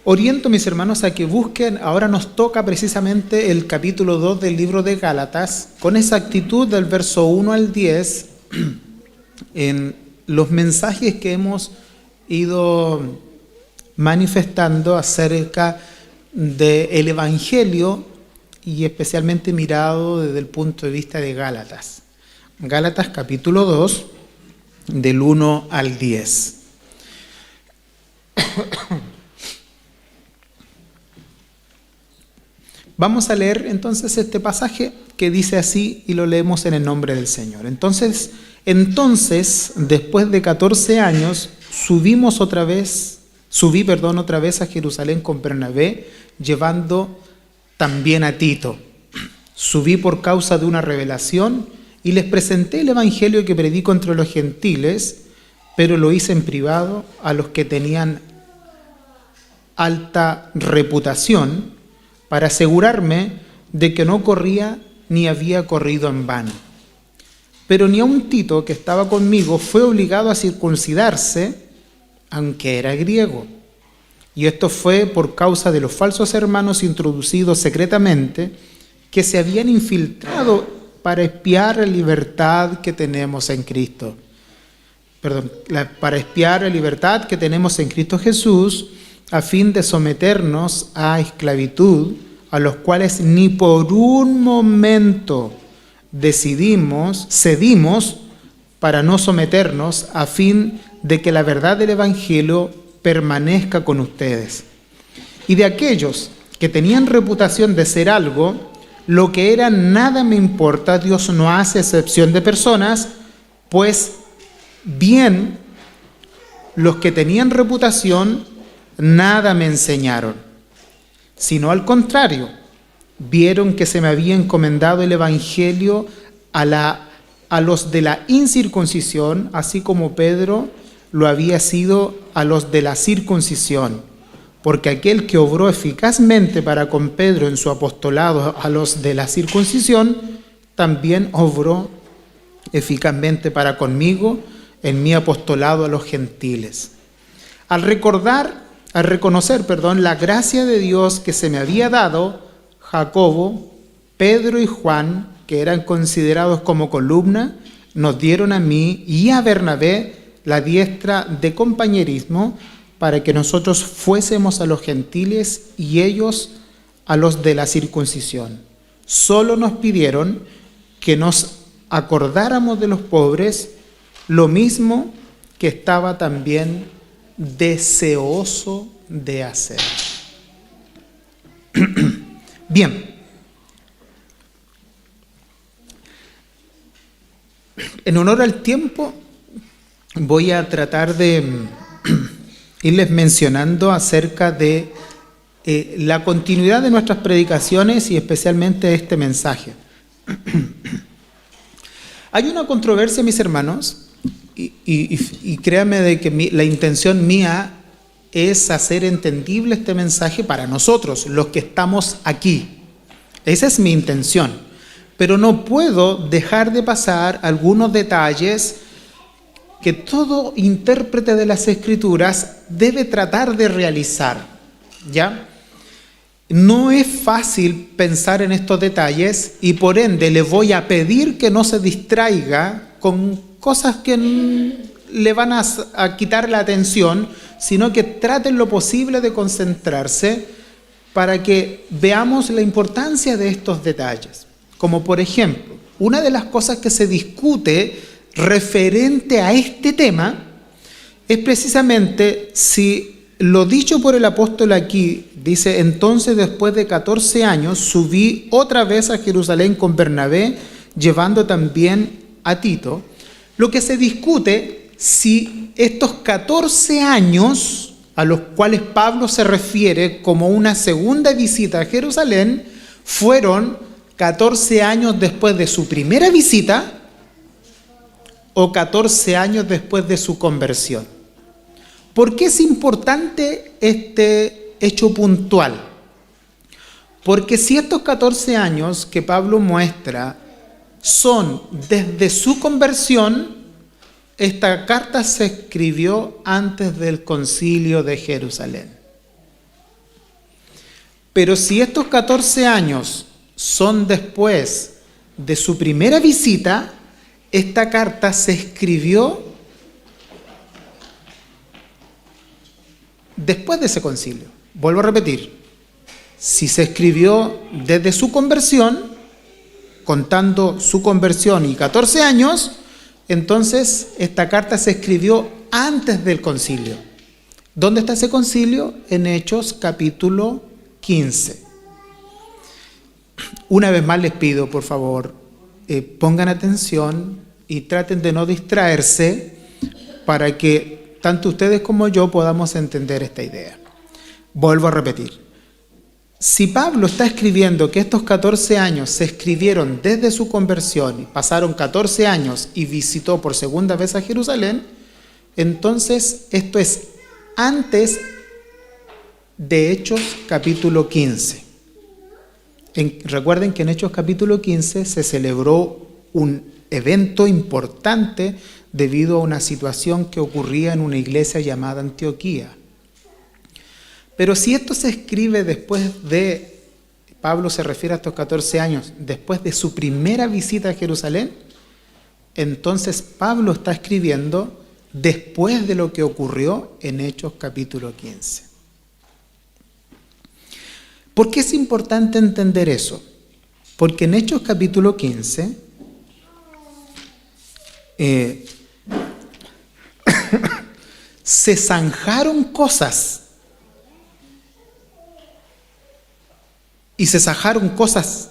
Oriento, mis hermanos, a que busquen, ahora nos toca precisamente el capítulo 2 del libro de Gálatas, con exactitud del verso 1 al 10, en los mensajes que hemos ido manifestando acerca del Evangelio y especialmente mirado desde el punto de vista de Gálatas. Gálatas capítulo 2, del 1 al 10. Vamos a leer entonces este pasaje que dice así y lo leemos en el nombre del Señor. Entonces, después de 14 años, subí otra vez a Jerusalén con Bernabé, llevando también a Tito. Subí por causa de una revelación y les presenté el evangelio que predico entre los gentiles, pero lo hice en privado a los que tenían alta reputación, para asegurarme de que no corría ni había corrido en vano. Pero ni aun Tito, que estaba conmigo, fue obligado a circuncidarse, aunque era griego. Y esto fue por causa de los falsos hermanos introducidos secretamente, que se habían infiltrado para espiar la libertad que tenemos en Cristo. Para espiar la libertad que tenemos en Cristo Jesús, a fin de someternos a esclavitud, a los cuales ni por un momento cedimos para no someternos, a fin de que la verdad del Evangelio permanezca con ustedes. Y de aquellos que tenían reputación de ser algo, lo que era nada me importa, Dios no hace excepción de personas, pues bien, los que tenían reputación nada me enseñaron, sino al contrario, vieron que se me había encomendado el Evangelio a los de la incircuncisión, así como Pedro lo había sido a los de la circuncisión, porque aquel que obró eficazmente para con Pedro en su apostolado a los de la circuncisión, también obró eficazmente para conmigo en mi apostolado a los gentiles. Al reconocer la gracia de Dios que se me había dado, Jacobo, Pedro y Juan, que eran considerados como columna, nos dieron a mí y a Bernabé la diestra de compañerismo para que nosotros fuésemos a los gentiles y ellos a los de la circuncisión. Solo nos pidieron que nos acordáramos de los pobres, lo mismo que estaba también deseoso de hacer. Bien. En honor al tiempo, voy a tratar de irles mencionando acerca de la continuidad de nuestras predicaciones y especialmente este mensaje. Hay una controversia, mis hermanos, y créanme de que la intención mía es hacer entendible este mensaje para nosotros, los que estamos aquí. Esa es mi intención. Pero no puedo dejar de pasar algunos detalles que todo intérprete de las Escrituras debe tratar de realizar, ¿ya? No es fácil pensar en estos detalles y por ende le voy a pedir que no se distraiga con cosas que le van a quitar la atención, sino que traten lo posible de concentrarse para que veamos la importancia de estos detalles. Como por ejemplo, una de las cosas que se discute referente a este tema es precisamente si lo dicho por el apóstol aquí, dice, entonces después de 14 años subí otra vez a Jerusalén con Bernabé, llevando también a Tito. Lo que se discute si estos 14 años a los cuales Pablo se refiere como una segunda visita a Jerusalén fueron 14 años después de su primera visita o 14 años después de su conversión. ¿Por qué es importante este hecho puntual? Porque si estos 14 años que Pablo muestra son desde su conversión, esta carta se escribió antes del concilio de Jerusalén. Pero si estos 14 años son después de su primera visita, esta carta se escribió después de ese concilio. Vuelvo a repetir, si se escribió desde su conversión, contando su conversión y 14 años, entonces esta carta se escribió antes del concilio. ¿Dónde está ese concilio? En Hechos capítulo 15. Una vez más les pido, por favor, pongan atención y traten de no distraerse para que tanto ustedes como yo podamos entender esta idea. Vuelvo a repetir. Si Pablo está escribiendo que estos 14 años se escribieron desde su conversión y pasaron 14 años y visitó por segunda vez a Jerusalén, entonces esto es antes de Hechos capítulo 15. Recuerden que en Hechos capítulo 15 se celebró un evento importante debido a una situación que ocurría en una iglesia llamada Antioquía. Pero si esto se escribe después de, Pablo se refiere a estos 14 años, después de su primera visita a Jerusalén, entonces Pablo está escribiendo después de lo que ocurrió en Hechos capítulo 15. ¿Por qué es importante entender eso? Porque en Hechos capítulo 15 se zanjaron cosas. Y se zanjaron cosas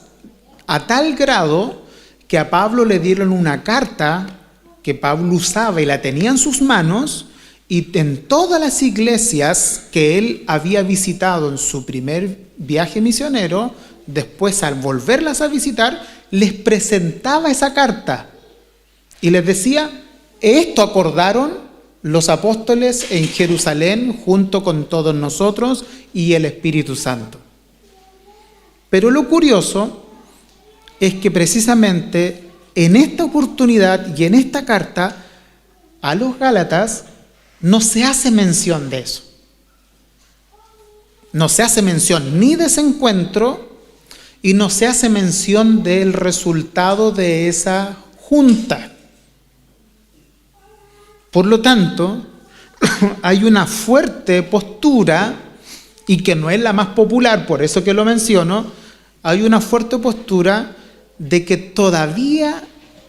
a tal grado que a Pablo le dieron una carta que Pablo usaba y la tenía en sus manos, y en todas las iglesias que él había visitado en su primer viaje misionero, después al volverlas a visitar, les presentaba esa carta y les decía: esto acordaron los apóstoles en Jerusalén junto con todos nosotros y el Espíritu Santo. Pero lo curioso es que precisamente en esta oportunidad y en esta carta a los Gálatas no se hace mención de eso. No se hace mención ni de ese encuentro y no se hace mención del resultado de esa junta. Por lo tanto, hay una fuerte postura, y que no es la más popular, por eso que lo menciono, hay una fuerte postura de que todavía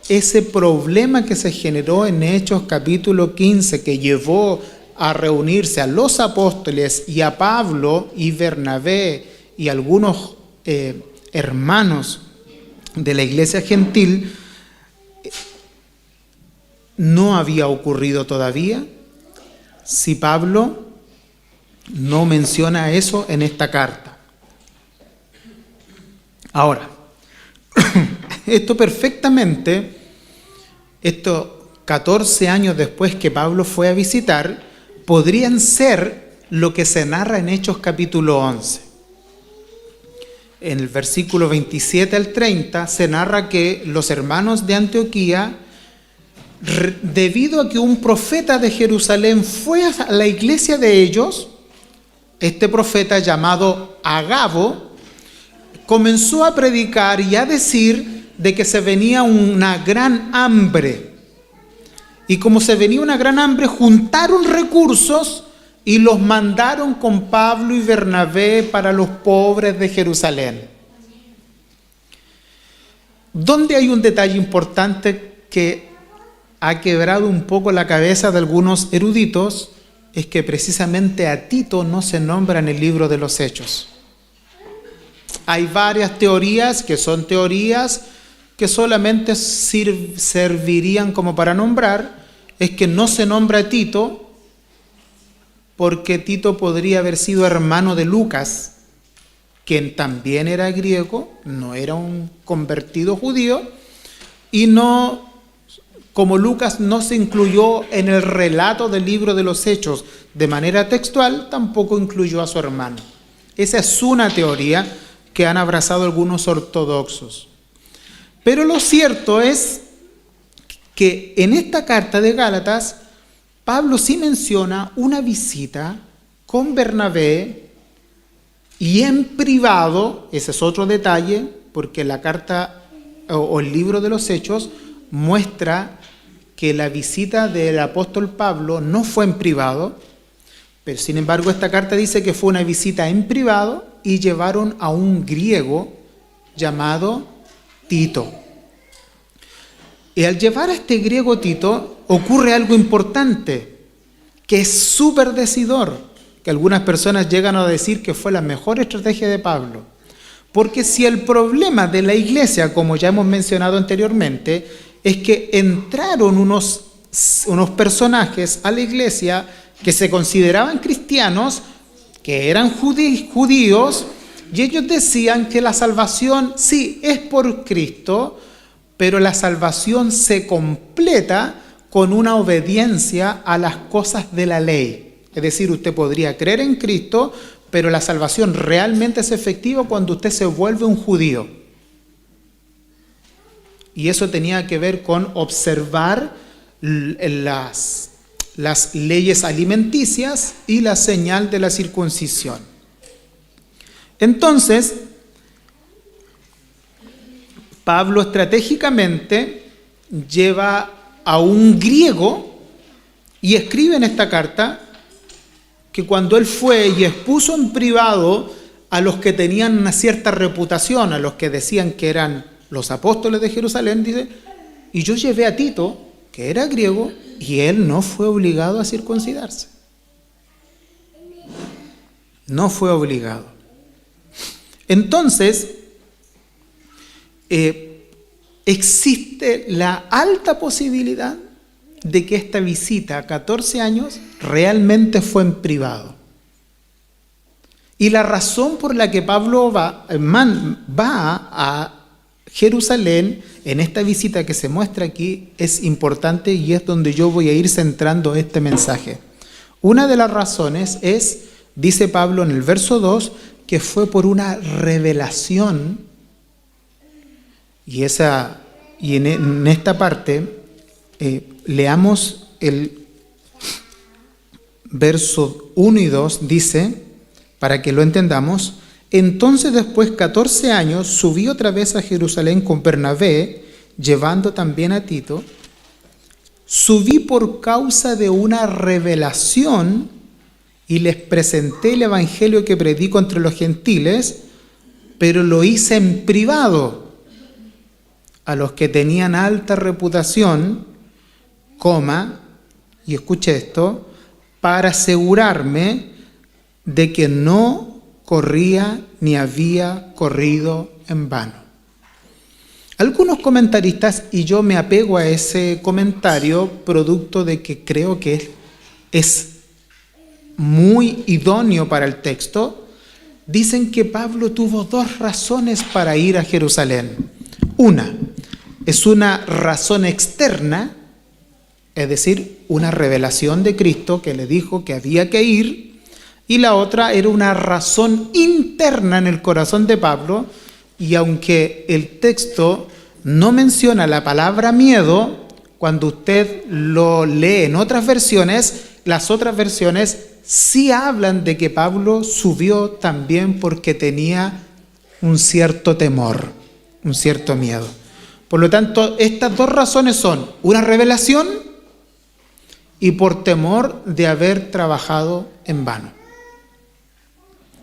ese problema que se generó en Hechos capítulo 15, que llevó a reunirse a los apóstoles y a Pablo y Bernabé y algunos hermanos de la iglesia gentil, no había ocurrido todavía si Pablo no menciona eso en esta carta. Ahora, esto perfectamente, estos 14 años después que Pablo fue a visitar, podrían ser lo que se narra en Hechos capítulo 11. En el versículo 27 al 30 se narra que los hermanos de Antioquía, debido a que un profeta de Jerusalén fue a la iglesia de ellos, este profeta llamado Agabo, comenzó a predicar y a decir de que se venía una gran hambre. Y como se venía una gran hambre, juntaron recursos y los mandaron con Pablo y Bernabé para los pobres de Jerusalén. Donde hay un detalle importante que ha quebrado un poco la cabeza de algunos eruditos, es que precisamente a Tito no se nombra en el libro de los Hechos. Hay varias teorías que son teorías que solamente servirían como para nombrar. Es que no se nombra a Tito porque Tito podría haber sido hermano de Lucas, quien también era griego, no era un convertido judío, y no, como Lucas no se incluyó en el relato del libro de los Hechos de manera textual, tampoco incluyó a su hermano. Esa es una teoría que han abrazado algunos ortodoxos. Pero lo cierto es que en esta carta de Gálatas, Pablo sí menciona una visita con Bernabé Y en privado, ese es otro detalle, porque la carta o el libro de los Hechos muestra que la visita del apóstol Pablo no fue en privado, pero sin embargo esta carta dice que fue una visita en privado y llevaron a un griego llamado Tito. Y al llevar a este griego Tito ocurre algo importante, que es súper decidor, que algunas personas llegan a decir que fue la mejor estrategia de Pablo. Porque si el problema de la iglesia, como ya hemos mencionado anteriormente, es que entraron unos personajes a la iglesia que se consideraban cristianos, que eran judíos, y ellos decían que la salvación sí es por Cristo, pero la salvación se completa con una obediencia a las cosas de la ley. Es decir, usted podría creer en Cristo, pero la salvación realmente es efectiva cuando usted se vuelve un judío. Y eso tenía que ver con observar las leyes alimenticias y la señal de la circuncisión. Entonces, Pablo estratégicamente lleva a un griego y escribe en esta carta que cuando él fue y expuso en privado a los que tenían una cierta reputación, a los que decían que eran los apóstoles de Jerusalén, dice, y yo llevé a Tito, que era griego, y él no fue obligado a circuncidarse. No fue obligado. Entonces, existe la alta posibilidad de que esta visita a 14 años realmente fue en privado. Y la razón por la que Pablo va a Jerusalén en esta visita que se muestra aquí es importante y es donde yo voy a ir centrando este mensaje. Una de las razones es, dice Pablo en el verso 2, que fue por una revelación. Y en esta parte leamos el verso 1 y 2, dice, para que lo entendamos, entonces después 14 años subí otra vez a Jerusalén con Bernabé, llevando también a Tito. Subí por causa de una revelación y les presenté el evangelio que predico entre los gentiles, pero lo hice en privado a los que tenían alta reputación, y escuche esto, para asegurarme de que no corría ni había corrido en vano. Algunos comentaristas, y yo me apego a ese comentario, producto de que creo que es muy idóneo para el texto, dicen que Pablo tuvo dos razones para ir a Jerusalén. Una, es una razón externa, es decir, una revelación de Cristo que le dijo que había que ir, y la otra era una razón interna en el corazón de Pablo, y aunque el texto no menciona la palabra miedo, cuando usted lo lee en otras versiones, las otras versiones sí hablan de que Pablo subió también porque tenía un cierto temor, un cierto miedo. Por lo tanto, estas dos razones son una revelación y por temor de haber trabajado en vano.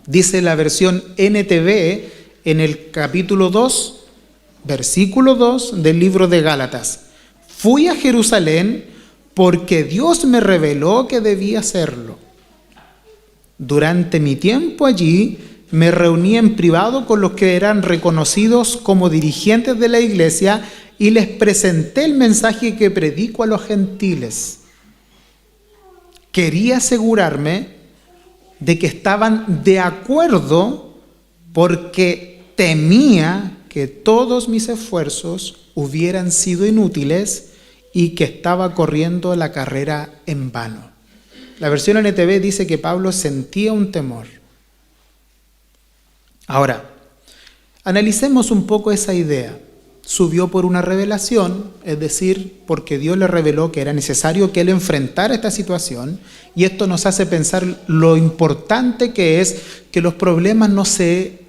Dice la versión NTV en el capítulo 2, versículo 2 del libro de Gálatas. Fui a Jerusalén porque Dios me reveló que debía hacerlo. Durante mi tiempo allí me reuní en privado con los que eran reconocidos como dirigentes de la iglesia y les presenté el mensaje que predico a los gentiles. Quería asegurarme de que estaban de acuerdo porque temía que todos mis esfuerzos hubieran sido inútiles y que estaba corriendo la carrera en vano. La versión NTV dice que Pablo sentía un temor. Ahora, analicemos un poco esa idea. subió por una revelación, es decir, porque Dios le reveló que era necesario que él enfrentara esta situación, y esto nos hace pensar lo importante que es que los problemas no se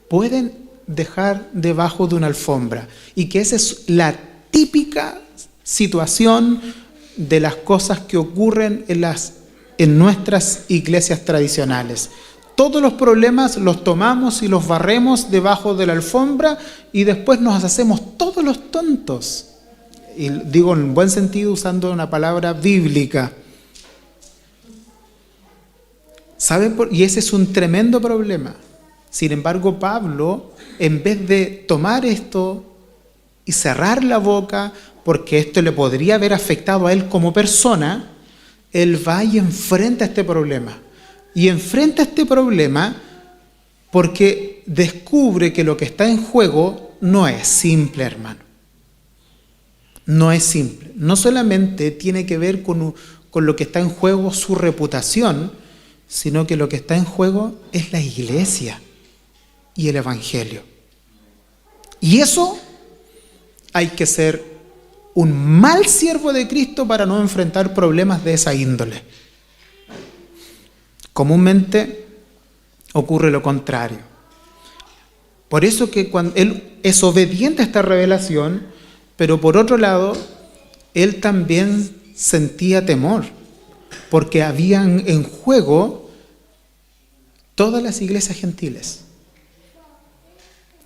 pueden dejar debajo de una alfombra, y que esa es la típica situación de las cosas que ocurren en nuestras iglesias tradicionales. Todos los problemas los tomamos y los barremos debajo de la alfombra y después nos hacemos todos los tontos. Y digo en buen sentido usando una palabra bíblica. ¿Saben? Y ese es un tremendo problema. Sin embargo, Pablo, en vez de tomar esto y cerrar la boca, porque esto le podría haber afectado a él como persona, él va y enfrenta este problema. Y enfrenta este problema porque descubre que lo que está en juego no es simple, hermano. No es simple. No solamente tiene que ver con lo que está en juego su reputación, sino que lo que está en juego es la iglesia y el evangelio. Y eso hay que ser un mal siervo de Cristo para no enfrentar problemas de esa índole. Comúnmente ocurre lo contrario. Por eso que cuando él es obediente a esta revelación, pero por otro lado, él también sentía temor, porque habían en juego todas las iglesias gentiles.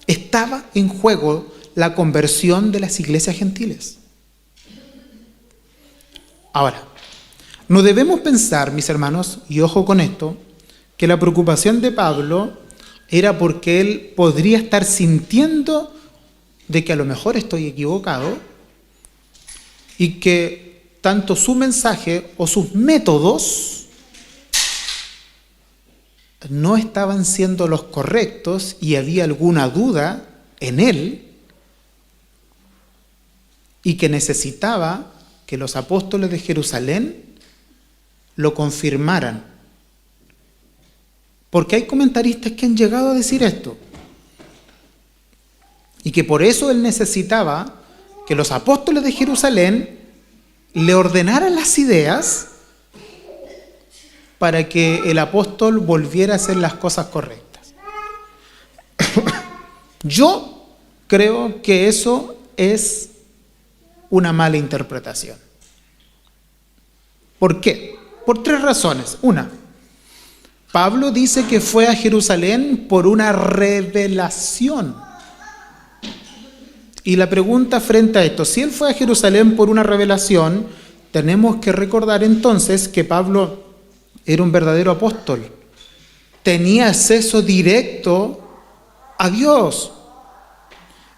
Estaba en juego la conversión de las iglesias gentiles. Ahora, no debemos pensar, mis hermanos, y ojo con esto, que la preocupación de Pablo era porque él podría estar sintiendo de que a lo mejor estoy equivocado y que tanto su mensaje o sus métodos no estaban siendo los correctos y había alguna duda en él y que necesitaba que los apóstoles de Jerusalén lo confirmaran. Porque hay comentaristas que han llegado a decir esto. Y que por eso él necesitaba que los apóstoles de Jerusalén le ordenaran las ideas para que el apóstol volviera a hacer las cosas correctas. Yo creo que eso es una mala interpretación. ¿Por qué? Por tres razones. Una, Pablo dice que fue a Jerusalén por una revelación. Y la pregunta frente a esto, si él fue a Jerusalén por una revelación, tenemos que recordar entonces que Pablo era un verdadero apóstol. Tenía acceso directo a Dios.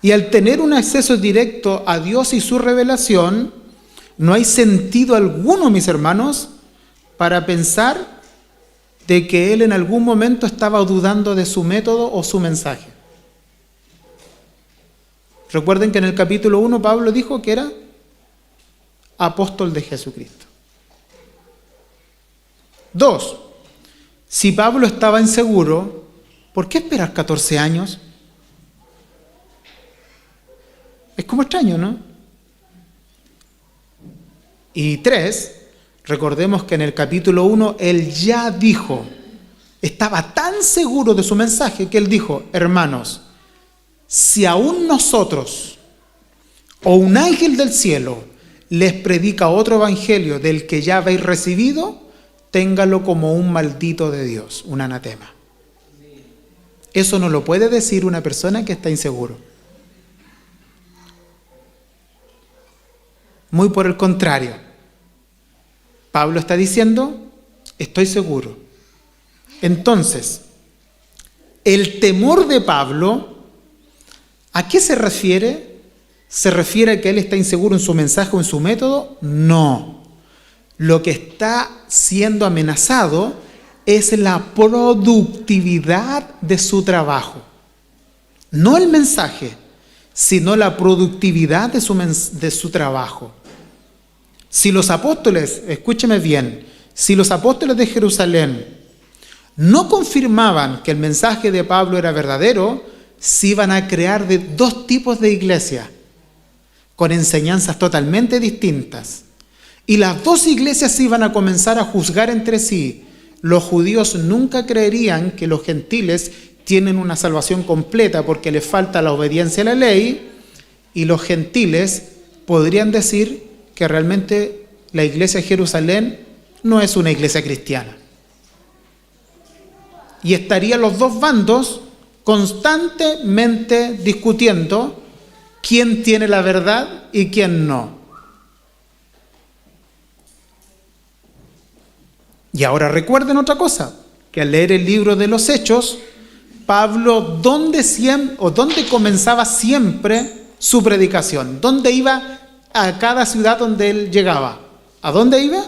Y al tener un acceso directo a Dios y su revelación, no hay sentido alguno, mis hermanos, para pensar de que él en algún momento estaba dudando de su método o su mensaje. Recuerden que en el capítulo 1 Pablo dijo que era apóstol de Jesucristo. 2. Si Pablo estaba inseguro, ¿por qué esperar 14 años? Es como extraño, ¿no? Y 3, recordemos que en el capítulo 1 él ya dijo, estaba tan seguro de su mensaje que él dijo, hermanos, si aún nosotros o un ángel del cielo les predica otro evangelio del que ya habéis recibido, téngalo como un maldito de Dios, un anatema. Eso no lo puede decir una persona que está inseguro. Muy por el contrario, Pablo está diciendo, estoy seguro. Entonces, el temor de Pablo, ¿a qué se refiere? ¿Se refiere a que él está inseguro en su mensaje o en su método? No. Lo que está siendo amenazado es la productividad de su trabajo. No el mensaje, sino la productividad de su trabajo. Si los apóstoles, escúcheme bien, si los apóstoles de Jerusalén no confirmaban que el mensaje de Pablo era verdadero, se iban a crear de dos tipos de iglesia. con enseñanzas totalmente distintas. Y las dos iglesias se iban a comenzar a juzgar entre sí. Los judíos nunca creerían que los gentiles tienen una salvación completa porque les falta la obediencia a la ley, y los gentiles podrían decir que realmente la iglesia de Jerusalén no es una iglesia cristiana. Y estarían los dos bandos constantemente discutiendo quién tiene la verdad y quién no. Y ahora recuerden otra cosa, que al leer el libro de los Hechos, Pablo, ¿dónde comenzaba siempre su predicación? ¿Dónde iba a cada ciudad donde él llegaba? ¿A dónde iba?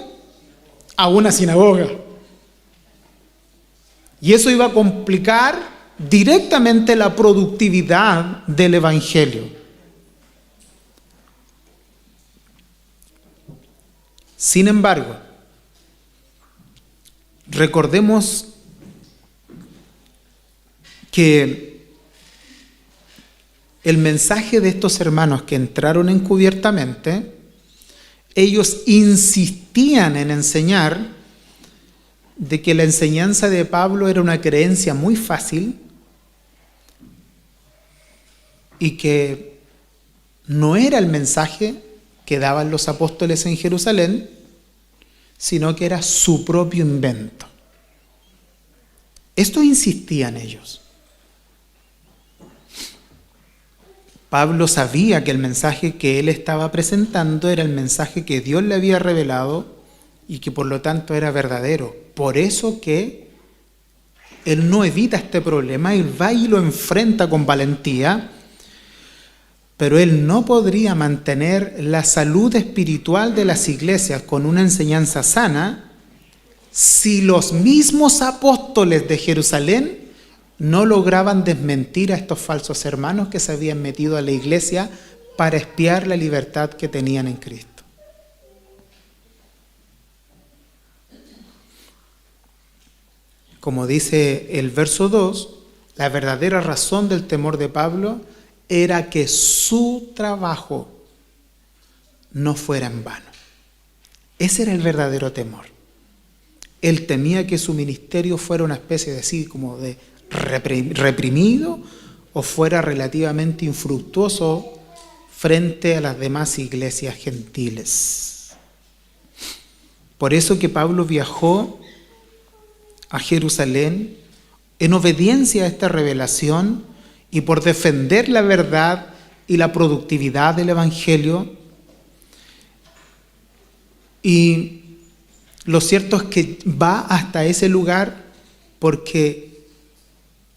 A una sinagoga. Y eso iba a complicar directamente la productividad del evangelio. Sin embargo, recordemos que el mensaje de estos hermanos que entraron encubiertamente, ellos insistían en enseñar de que la enseñanza de Pablo era una creencia muy fácil y que no era el mensaje que daban los apóstoles en Jerusalén, sino que era su propio invento. Esto insistían ellos. Pablo sabía que el mensaje que él estaba presentando era el mensaje que Dios le había revelado y que por lo tanto era verdadero. Por eso que él no evita este problema, él va y lo enfrenta con valentía, pero él no podría mantener la salud espiritual de las iglesias con una enseñanza sana si los mismos apóstoles de Jerusalén no lograban desmentir a estos falsos hermanos que se habían metido a la iglesia para espiar la libertad que tenían en Cristo. Como dice el verso 2, la verdadera razón del temor de Pablo era que su trabajo no fuera en vano. Ese era el verdadero temor. Él temía que su ministerio fuera una especie de así como de reprimido o fuera relativamente infructuoso frente a las demás iglesias gentiles. Por eso que Pablo viajó a Jerusalén en obediencia a esta revelación y por defender la verdad y la productividad del evangelio. Y lo cierto es que va hasta ese lugar porque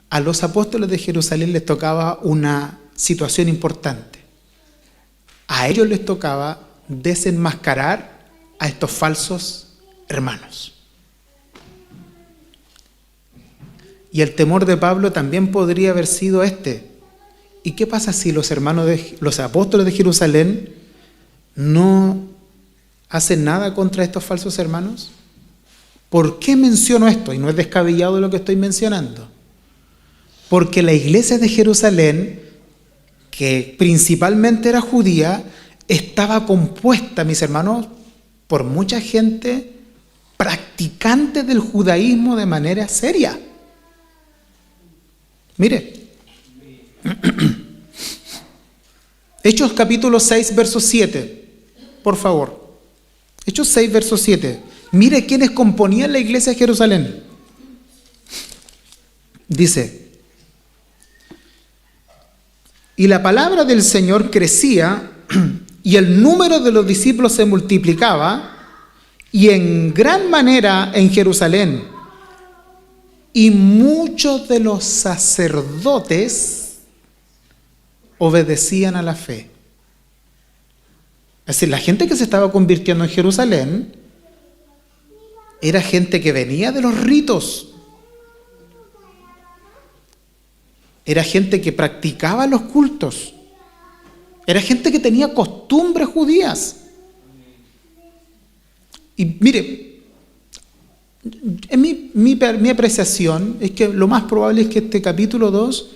a los apóstoles de Jerusalén les tocaba una situación importante. A ellos les tocaba desenmascarar a estos falsos hermanos. Y el temor de Pablo también podría haber sido este. ¿Y qué pasa si los apóstoles de Jerusalén no hacen nada contra estos falsos hermanos? ¿Por qué menciono esto? Y no es descabellado lo que estoy mencionando. Porque la iglesia de Jerusalén, que principalmente era judía, estaba compuesta, mis hermanos, por mucha gente practicante del judaísmo de manera seria. Mire, Hechos capítulo 6, verso 7, por favor. Hechos 6, verso 7. Mire quiénes componían la iglesia de Jerusalén. Dice: y la palabra del Señor crecía y el número de los discípulos se multiplicaba y en gran manera en Jerusalén. Y muchos de los sacerdotes obedecían a la fe. Es decir, la gente que se estaba convirtiendo en Jerusalén era gente que venía de los ritos. Era gente que practicaba los cultos. Era gente que tenía costumbres judías. Y mire, en mi apreciación es que lo más probable es que este capítulo 2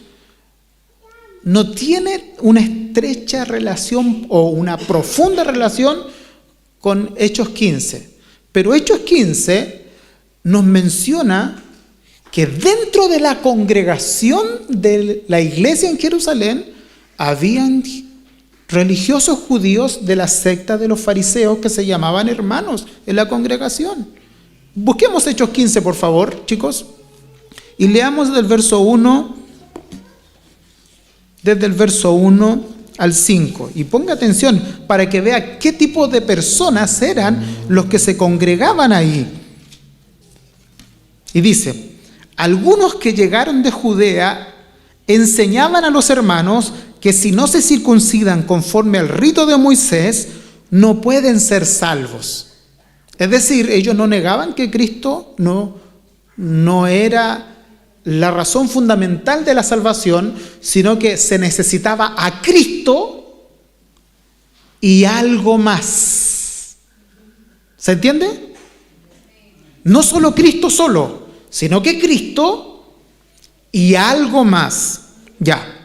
no tiene una estrecha relación o una profunda relación con Hechos 15. Pero Hechos 15 nos menciona que dentro de la congregación de la iglesia en Jerusalén habían religiosos judíos de la secta de los fariseos que se llamaban hermanos en la congregación. Busquemos Hechos 15, por favor, chicos, y leamos del verso 1, desde el verso 1 al 5. Y ponga atención para que vea qué tipo de personas eran los que se congregaban ahí. Y dice: algunos que llegaron de Judea enseñaban a los hermanos que si no se circuncidan conforme al rito de Moisés, no pueden ser salvos. Es decir, ellos no negaban que Cristo no era la razón fundamental de la salvación, sino que se necesitaba a Cristo y algo más. ¿Se entiende? No solo Cristo solo, sino que Cristo y algo más. Ya.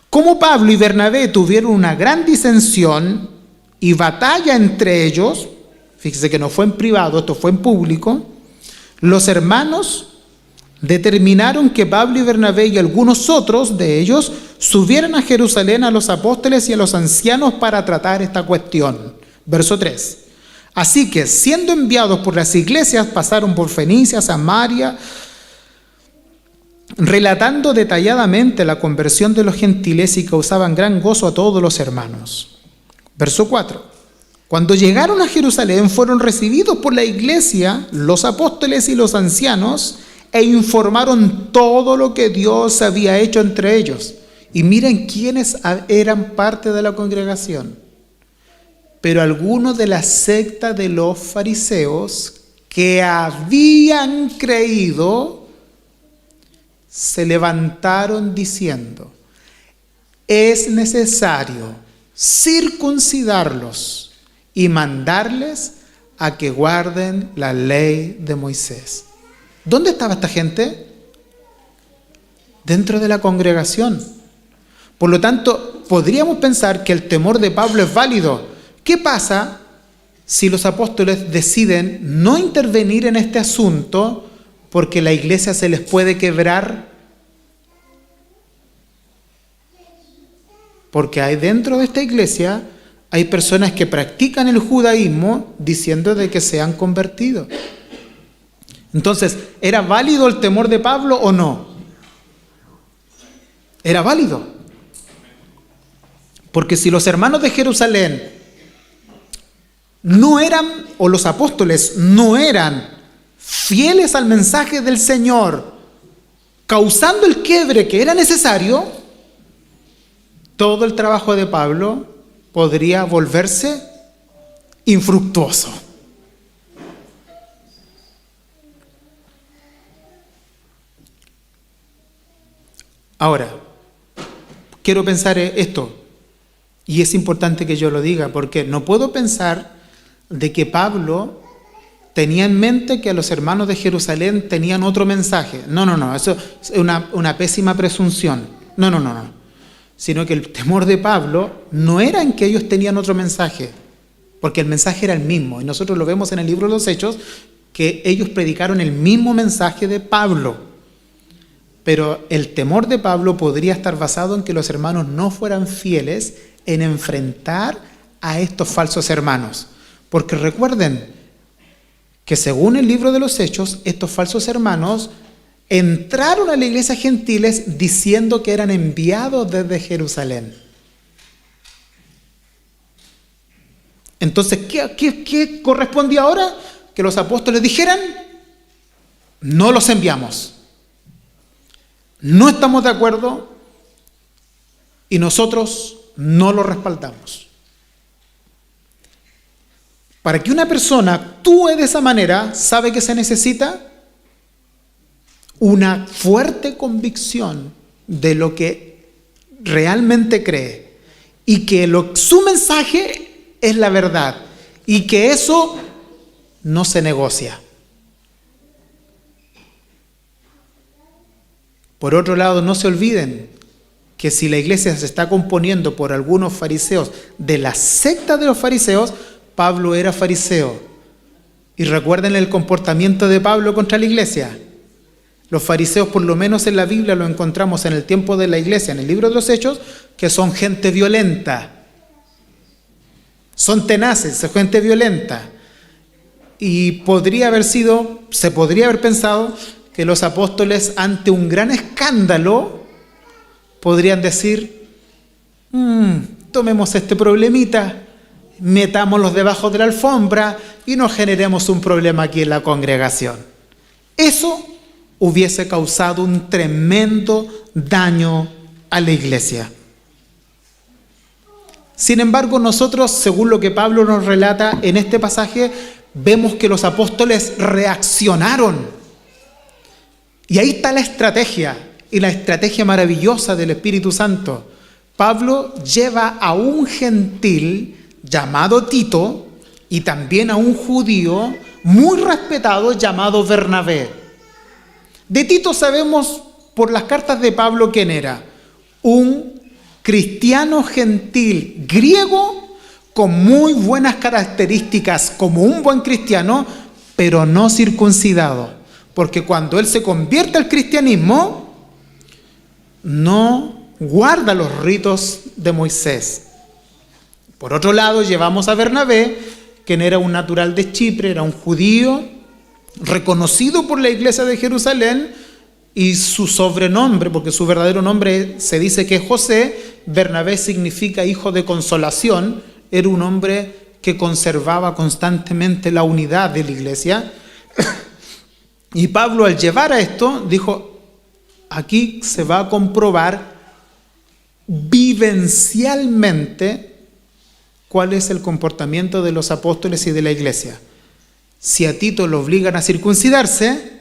Como Pablo y Bernabé tuvieron una gran disensión y batalla entre ellos, fíjese que no fue en privado, esto fue en público, los hermanos determinaron que Pablo y Bernabé y algunos otros de ellos subieran a Jerusalén a los apóstoles y a los ancianos para tratar esta cuestión. Verso 3. Así que, siendo enviados por las iglesias, pasaron por Fenicia, Samaria, relatando detalladamente la conversión de los gentiles y causaban gran gozo a todos los hermanos. Verso 4. Cuando llegaron a Jerusalén, fueron recibidos por la iglesia, los apóstoles y los ancianos, e informaron todo lo que Dios había hecho entre ellos. Y miren quiénes eran parte de la congregación. Pero algunos de la secta de los fariseos que habían creído se levantaron diciendo: es necesario circuncidarlos y mandarles a que guarden la ley de Moisés. ¿Dónde estaba esta gente? Dentro de la congregación. Por lo tanto, podríamos pensar que el temor de Pablo es válido. ¿Qué pasa si los apóstoles deciden no intervenir en este asunto porque la iglesia se les puede quebrar? Porque hay dentro de esta iglesia hay personas que practican el judaísmo diciendo de que se han convertido. Entonces, ¿era válido el temor de Pablo o no? Era válido. Porque si los hermanos de Jerusalén no eran, o los apóstoles no eran fieles al mensaje del Señor, causando el quiebre que era necesario, todo el trabajo de Pablo podría volverse infructuoso. Ahora, quiero pensar esto, y es importante que yo lo diga, porque no puedo pensar de que Pablo tenía en mente que a los hermanos de Jerusalén tenían otro mensaje. No, eso es una pésima presunción. No. Sino que el temor de Pablo no era en que ellos tenían otro mensaje, porque el mensaje era el mismo, y nosotros lo vemos en el libro de los Hechos, que ellos predicaron el mismo mensaje de Pablo. Pero el temor de Pablo podría estar basado en que los hermanos no fueran fieles en enfrentar a estos falsos hermanos. Porque recuerden que según el libro de los Hechos, estos falsos hermanos entraron a la iglesia gentiles diciendo que eran enviados desde Jerusalén. Entonces, ¿qué correspondía ahora? Que los apóstoles dijeran: no los enviamos. No estamos de acuerdo y nosotros no lo respaldamos. Para que una persona actúe de esa manera, ¿sabe que se necesita? Una fuerte convicción de lo que realmente cree y que su mensaje es la verdad y que eso no se negocia. Por otro lado, no se olviden que si la iglesia se está componiendo por algunos fariseos de la secta de los fariseos, Pablo era fariseo. Y recuerden el comportamiento de Pablo contra la iglesia. Los fariseos, por lo menos en la Biblia, lo encontramos en el tiempo de la iglesia, en el libro de los Hechos, que son gente violenta. Son tenaces, son gente violenta. Y se podría haber pensado que los apóstoles, ante un gran escándalo, podrían decir, tomemos este problemita, metámoslos debajo de la alfombra y no generemos un problema aquí en la congregación. Eso hubiese causado un tremendo daño a la iglesia. Sin embargo, nosotros, según lo que Pablo nos relata en este pasaje, vemos que los apóstoles reaccionaron. Y ahí está la estrategia, y la estrategia maravillosa del Espíritu Santo. Pablo lleva a un gentil llamado Tito y también a un judío muy respetado llamado Bernabé. De Tito sabemos por las cartas de Pablo quién era. Un cristiano gentil griego con muy buenas características como un buen cristiano, pero no circuncidado. Porque cuando él se convierte al cristianismo, no guarda los ritos de Moisés. Por otro lado, llevamos a Bernabé, quien era un natural de Chipre, era un judío reconocido por la iglesia de Jerusalén, y su sobrenombre, porque su verdadero nombre se dice que es José, Bernabé significa hijo de consolación, era un hombre que conservaba constantemente la unidad de la iglesia. Y Pablo, al llevar a esto, dijo, aquí se va a comprobar vivencialmente cuál es el comportamiento de los apóstoles y de la iglesia. Si a Tito lo obligan a circuncidarse,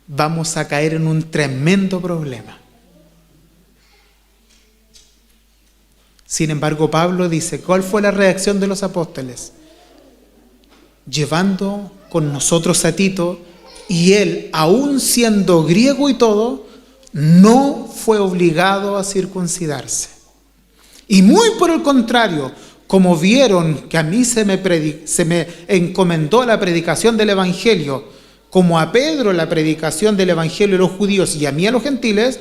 vamos a caer en un tremendo problema. Sin embargo, Pablo dice, ¿cuál fue la reacción de los apóstoles? Llevando con nosotros a Tito, y él, aún siendo griego y todo, no fue obligado a circuncidarse. Y muy por el contrario, como vieron que a mí se me encomendó la predicación del Evangelio, como a Pedro la predicación del Evangelio a los judíos y a mí a los gentiles,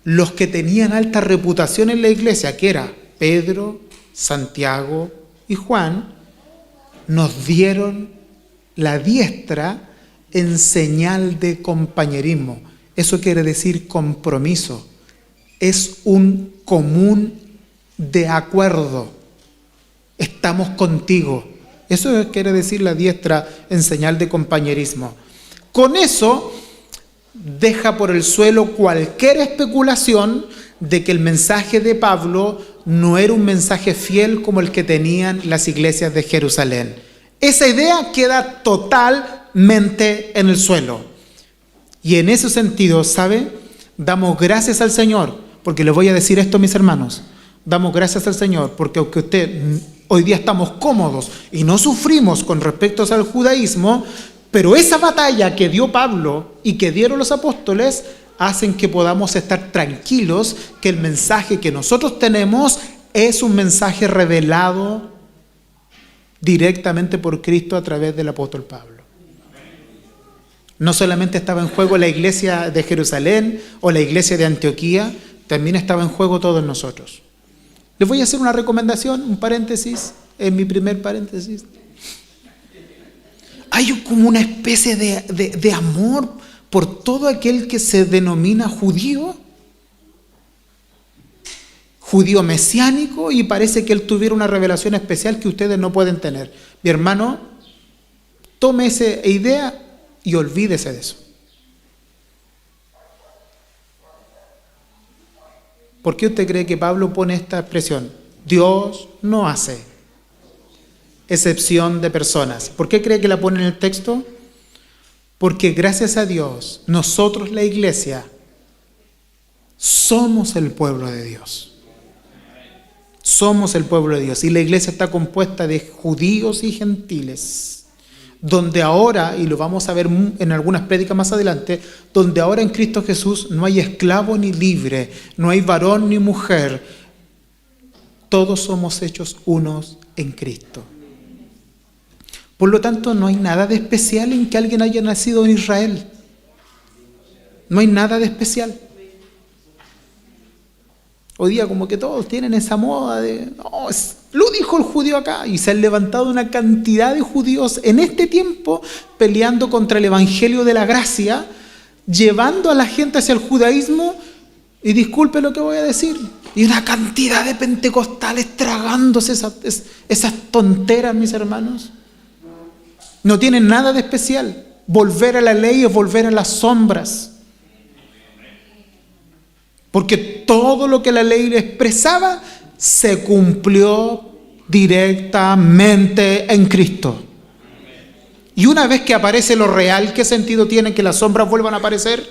los que tenían alta reputación en la iglesia, que era Pedro, Santiago y Juan, nos dieron la diestra en señal de compañerismo. Eso quiere decir compromiso. Es un común de acuerdo. Estamos contigo. Eso quiere decir la diestra en señal de compañerismo. Con eso deja por el suelo cualquier especulación de que el mensaje de Pablo no era un mensaje fiel como el que tenían las iglesias de Jerusalén. Esa idea queda totalmente en el suelo. Y en ese sentido, ¿sabe? Damos gracias al Señor, porque les voy a decir esto, mis hermanos. Damos gracias al Señor, porque aunque hoy día estamos cómodos y no sufrimos con respecto al judaísmo, pero esa batalla que dio Pablo y que dieron los apóstoles hacen que podamos estar tranquilos que el mensaje que nosotros tenemos es un mensaje revelado directamente por Cristo a través del apóstol Pablo. No solamente estaba en juego la iglesia de Jerusalén o la iglesia de Antioquía, también estaba en juego todos nosotros. Les voy a hacer una recomendación, un paréntesis, en mi primer paréntesis. Hay como una especie de amor por todo aquel que se denomina judío mesiánico, y parece que él tuviera una revelación especial que ustedes no pueden tener. Mi hermano, tome esa idea y olvídese de eso. ¿Por qué usted cree que Pablo pone esta expresión? Dios no hace excepción de personas. ¿Por qué cree que la pone en el texto? Porque gracias a Dios, nosotros, la iglesia, somos el pueblo de Dios. Somos el pueblo de Dios. Y la iglesia está compuesta de judíos y gentiles. donde ahora, y lo vamos a ver en algunas prédicas más adelante, donde ahora en Cristo Jesús no hay esclavo ni libre, no hay varón ni mujer, todos somos hechos unos en Cristo. Por lo tanto, no hay nada de especial en que alguien haya nacido en Israel. No hay nada de especial. Hoy día como que todos tienen esa moda de, no, lo dijo el judío acá, y se han levantado una cantidad de judíos en este tiempo peleando contra el evangelio de la gracia, llevando a la gente hacia el judaísmo, y disculpe lo que voy a decir, y una cantidad de pentecostales tragándose esas tonteras, mis hermanos. No tienen nada de especial. Volver a la ley es volver a las sombras. Porque todo lo que la ley expresaba se cumplió directamente en Cristo. Y una vez que aparece lo real, ¿qué sentido tiene que las sombras vuelvan a aparecer?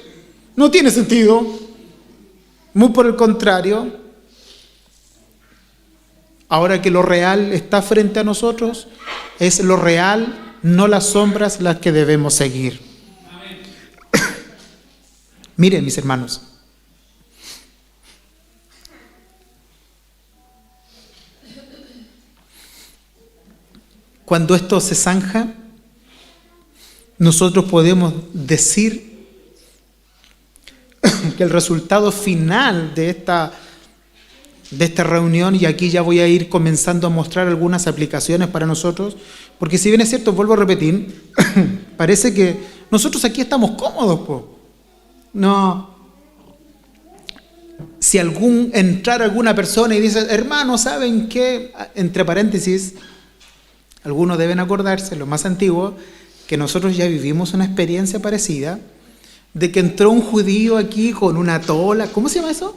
No tiene sentido. Muy por el contrario. Ahora que lo real está frente a nosotros, es lo real, no las sombras las que debemos seguir. Miren, mis hermanos. Cuando esto se zanja, nosotros podemos decir que el resultado final de esta reunión, y aquí ya voy a ir comenzando a mostrar algunas aplicaciones para nosotros, porque si bien es cierto, vuelvo a repetir, parece que nosotros aquí estamos cómodos, po. No. Si entrara alguna persona y dice, hermano, ¿saben qué? Entre paréntesis, algunos deben acordarse, los más antiguos, que nosotros ya vivimos una experiencia parecida, de que entró un judío aquí con una tola, ¿cómo se llama eso?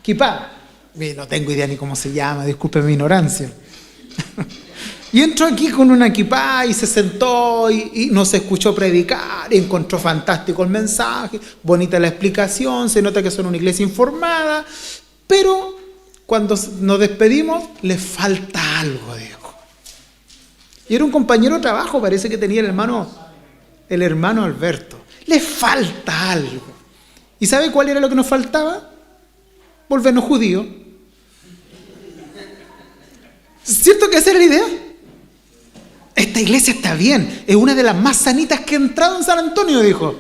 Kipá. No tengo idea ni cómo se llama, disculpe mi ignorancia. Y entró aquí con una kipá y se sentó y nos escuchó predicar, y encontró fantástico el mensaje, bonita la explicación, se nota que son una iglesia informada, pero cuando nos despedimos le falta algo, dijo. Y era un compañero de trabajo, parece que tenía el hermano Alberto. Le falta algo. ¿Y sabe cuál era lo que nos faltaba? Volvernos judíos. ¿Cierto que esa era la idea? Esta iglesia está bien, es una de las más sanitas que ha entrado en San Antonio, dijo.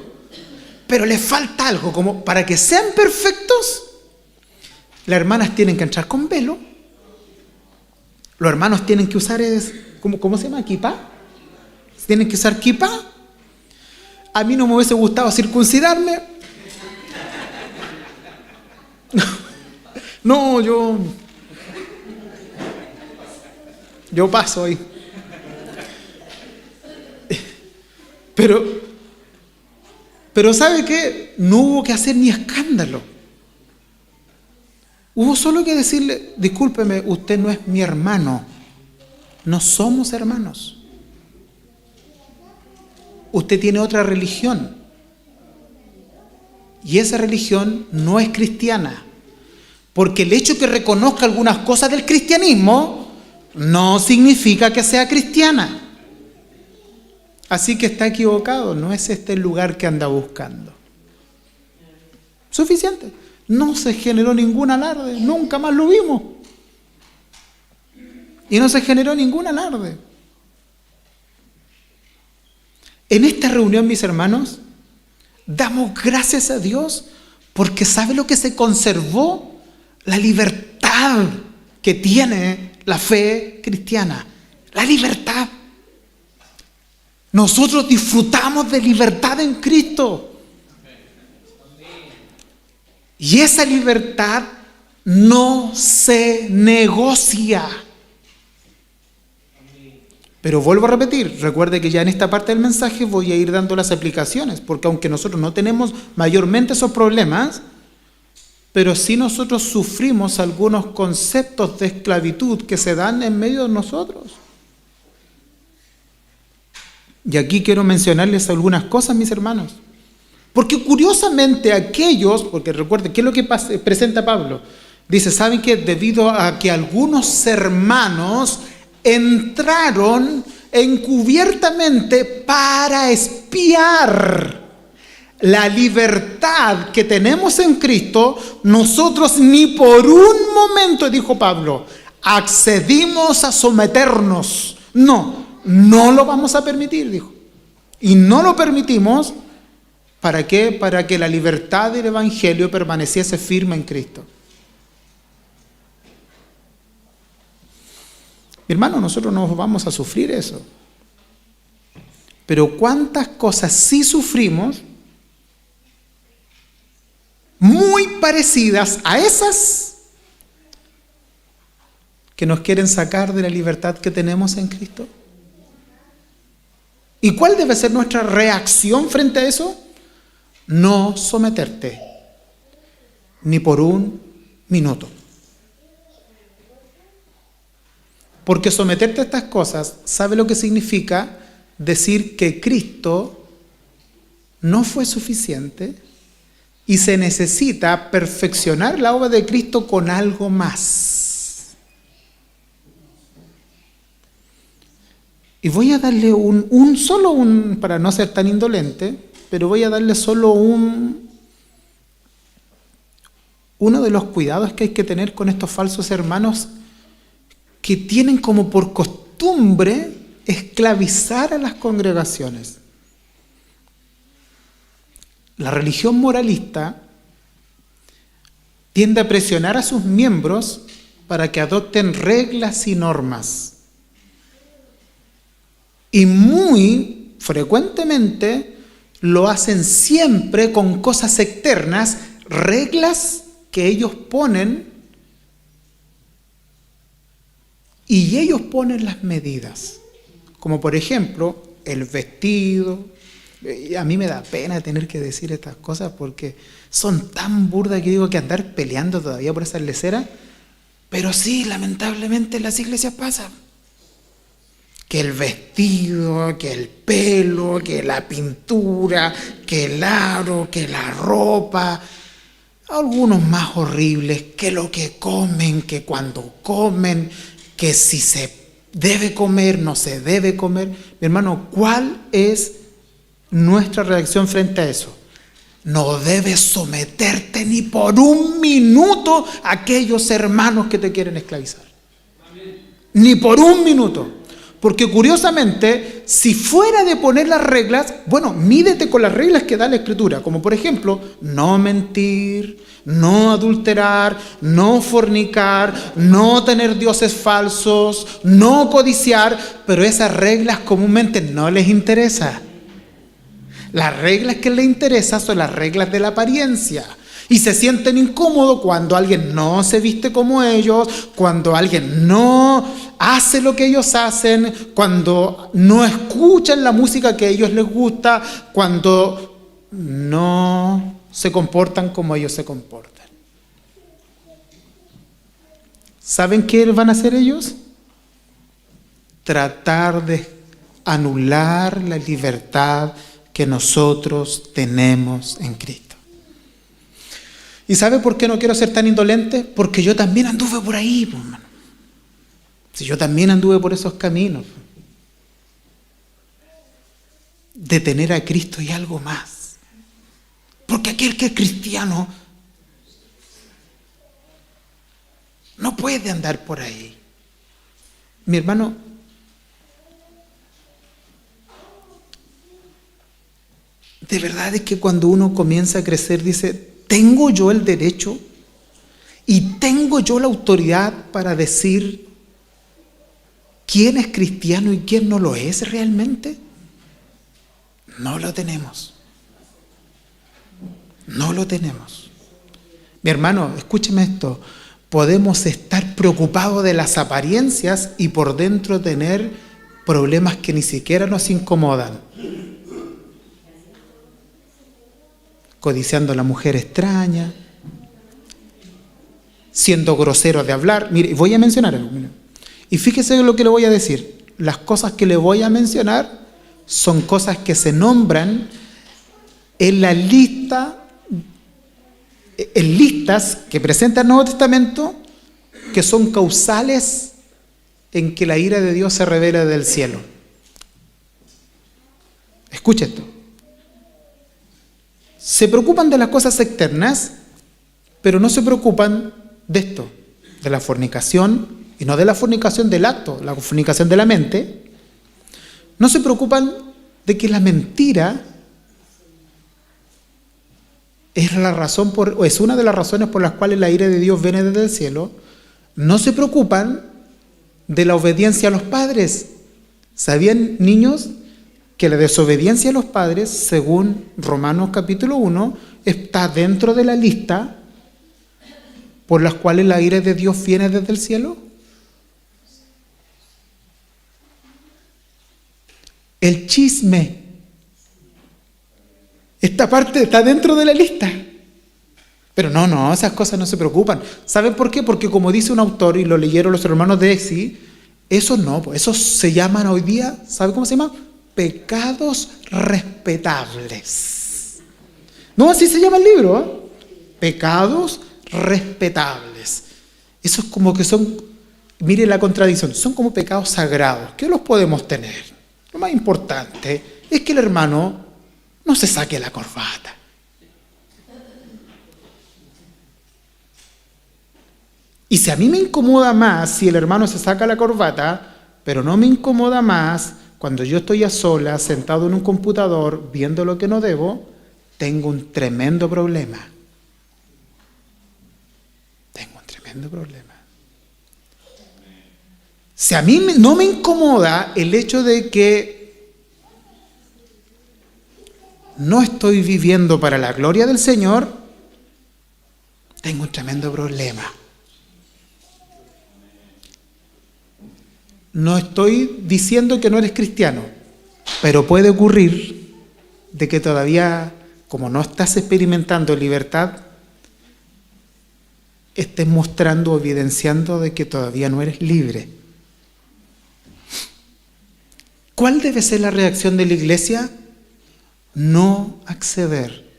Pero le falta algo, como para que sean perfectos, las hermanas tienen que entrar con velo, los hermanos tienen que usar, ¿cómo se llama? ¿Kipá? Tienen que usar kipá. A mí no me hubiese gustado circuncidarme. No, yo paso ahí. Pero ¿sabe qué? No hubo que hacer ni escándalo. Hubo solo que decirle, discúlpeme, usted no es mi hermano. No somos hermanos. Usted tiene otra religión. Y esa religión no es cristiana. Porque el hecho que reconozca algunas cosas del cristianismo no significa que sea cristiana. Así que está equivocado, no es este el lugar que anda buscando. Suficiente. No se generó ningún alarde, nunca más lo vimos. Y no se generó ningún alarde. En esta reunión, mis hermanos, damos gracias a Dios porque ¿sabe lo que se conservó? La libertad que tiene la fe cristiana. La libertad. Nosotros disfrutamos de libertad en Cristo. Y esa libertad no se negocia. Pero vuelvo a repetir, recuerde que ya en esta parte del mensaje voy a ir dando las aplicaciones, porque aunque nosotros no tenemos mayormente esos problemas, pero sí nosotros sufrimos algunos conceptos de esclavitud que se dan en medio de nosotros. Y aquí quiero mencionarles algunas cosas, mis hermanos. Porque curiosamente aquellos, porque recuerden, ¿qué es lo que presenta Pablo? Dice, ¿saben qué? Debido a que algunos hermanos entraron encubiertamente para espiar la libertad que tenemos en Cristo, nosotros ni por un momento, dijo Pablo, accedimos a someternos. No lo vamos a permitir, dijo. Y no lo permitimos, ¿para qué? Para que la libertad del Evangelio permaneciese firme en Cristo. Mi hermano, nosotros no vamos a sufrir eso. Pero ¿cuántas cosas sí sufrimos muy parecidas a esas que nos quieren sacar de la libertad que tenemos en Cristo? ¿Y cuál debe ser nuestra reacción frente a eso? No someterte, ni por un minuto. Porque someterte a estas cosas, ¿sabe lo que significa? Decir que Cristo no fue suficiente y se necesita perfeccionar la obra de Cristo con algo más. Y voy a darle para no ser tan indolente, pero voy a darle solo uno de los cuidados que hay que tener con estos falsos hermanos que tienen como por costumbre esclavizar a las congregaciones. La religión moralista tiende a presionar a sus miembros para que adopten reglas y normas. Y muy frecuentemente lo hacen siempre con cosas externas, reglas que ellos ponen, y ellos ponen las medidas. Como por ejemplo, el vestido. A mí me da pena tener que decir estas cosas porque son tan burdas que digo que andar peleando todavía por esa lecera. Pero sí, lamentablemente en las iglesias pasa. Que el vestido, que el pelo, que la pintura, que el aro, que la ropa. Algunos más horribles, que lo que comen, que cuando comen, que si se debe comer, no se debe comer. Mi hermano, ¿cuál es nuestra reacción frente a eso? No debes someterte ni por un minuto a aquellos hermanos que te quieren esclavizar. Ni por un minuto. Porque curiosamente, si fuera de poner las reglas, bueno, mídete con las reglas que da la Escritura, como por ejemplo, no mentir, no adulterar, no fornicar, no tener dioses falsos, no codiciar, pero esas reglas comúnmente no les interesa. Las reglas que les interesan son las reglas de la apariencia. Y se sienten incómodos cuando alguien no se viste como ellos, cuando alguien no hace lo que ellos hacen, cuando no escuchan la música que a ellos les gusta, cuando no se comportan como ellos se comportan. ¿Saben qué van a hacer ellos? Tratar de anular la libertad que nosotros tenemos en Cristo. ¿Y sabe por qué no quiero ser tan indolente? Porque yo también anduve por ahí, hermano. Si yo también anduve por esos caminos. De tener a Cristo y algo más. Porque aquel que es cristiano no puede andar por ahí. Mi hermano, de verdad es que cuando uno comienza a crecer dice, ¿tengo yo el derecho y tengo yo la autoridad para decir quién es cristiano y quién no lo es realmente? No lo tenemos. No lo tenemos. Mi hermano, escúcheme esto. Podemos estar preocupados de las apariencias y por dentro tener problemas que ni siquiera nos incomodan. Codiciando a la mujer extraña, siendo grosero de hablar. Mire, voy a mencionar algo. Y fíjese lo que le voy a decir. Las cosas que le voy a mencionar son cosas que se nombran en la lista, en listas que presenta el Nuevo Testamento, que son causales en que la ira de Dios se revela del cielo. Escucha esto. Se preocupan de las cosas externas, pero no se preocupan de esto, de la fornicación, y no de la fornicación del acto, la fornicación de la mente. No se preocupan de que la mentira es una de las razones por las cuales la ira de Dios viene desde el cielo. No se preocupan de la obediencia a los padres. ¿Sabían, niños, que la desobediencia a los padres, según Romanos capítulo 1, está dentro de la lista por las cuales la ira de Dios viene desde el cielo? El chisme. Esta parte está dentro de la lista. Pero no, esas cosas no se preocupan. ¿Saben por qué? Porque como dice un autor, y lo leyeron los hermanos de Exi, esos se llaman hoy día, ¿sabe cómo se llama? Pecados respetables. No, así se llama el libro, ¿eh? Pecados respetables. Esos como que son, mire la contradicción, son como pecados sagrados. ¿Qué los podemos tener? Lo más importante es que el hermano no se saque la corbata. Y si a mí me incomoda más si el hermano se saca la corbata, pero no me incomoda más cuando yo estoy a solas, sentado en un computador, viendo lo que no debo, tengo un tremendo problema. Tengo un tremendo problema. Si a mí no me incomoda el hecho de que no estoy viviendo para la gloria del Señor, tengo un tremendo problema. No estoy diciendo que no eres cristiano, pero puede ocurrir de que todavía, como no estás experimentando libertad, estés mostrando o evidenciando de que todavía no eres libre. ¿Cuál debe ser la reacción de la iglesia? No acceder,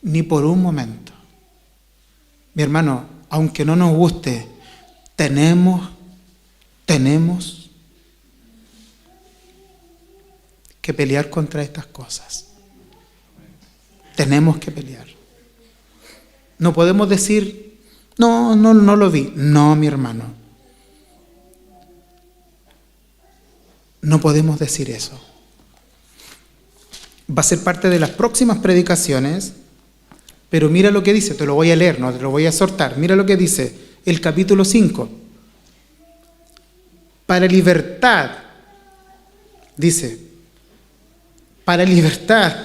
ni por un momento. Mi hermano, aunque no nos guste, tenemos que pelear contra estas cosas. Tenemos que pelear. No podemos decir, no lo vi. No, mi hermano. No podemos decir eso. Va a ser parte de las próximas predicaciones, pero mira lo que dice, te lo voy a leer, no te lo voy a exhortar. Mira lo que dice el capítulo 5. Para libertad, dice, para libertad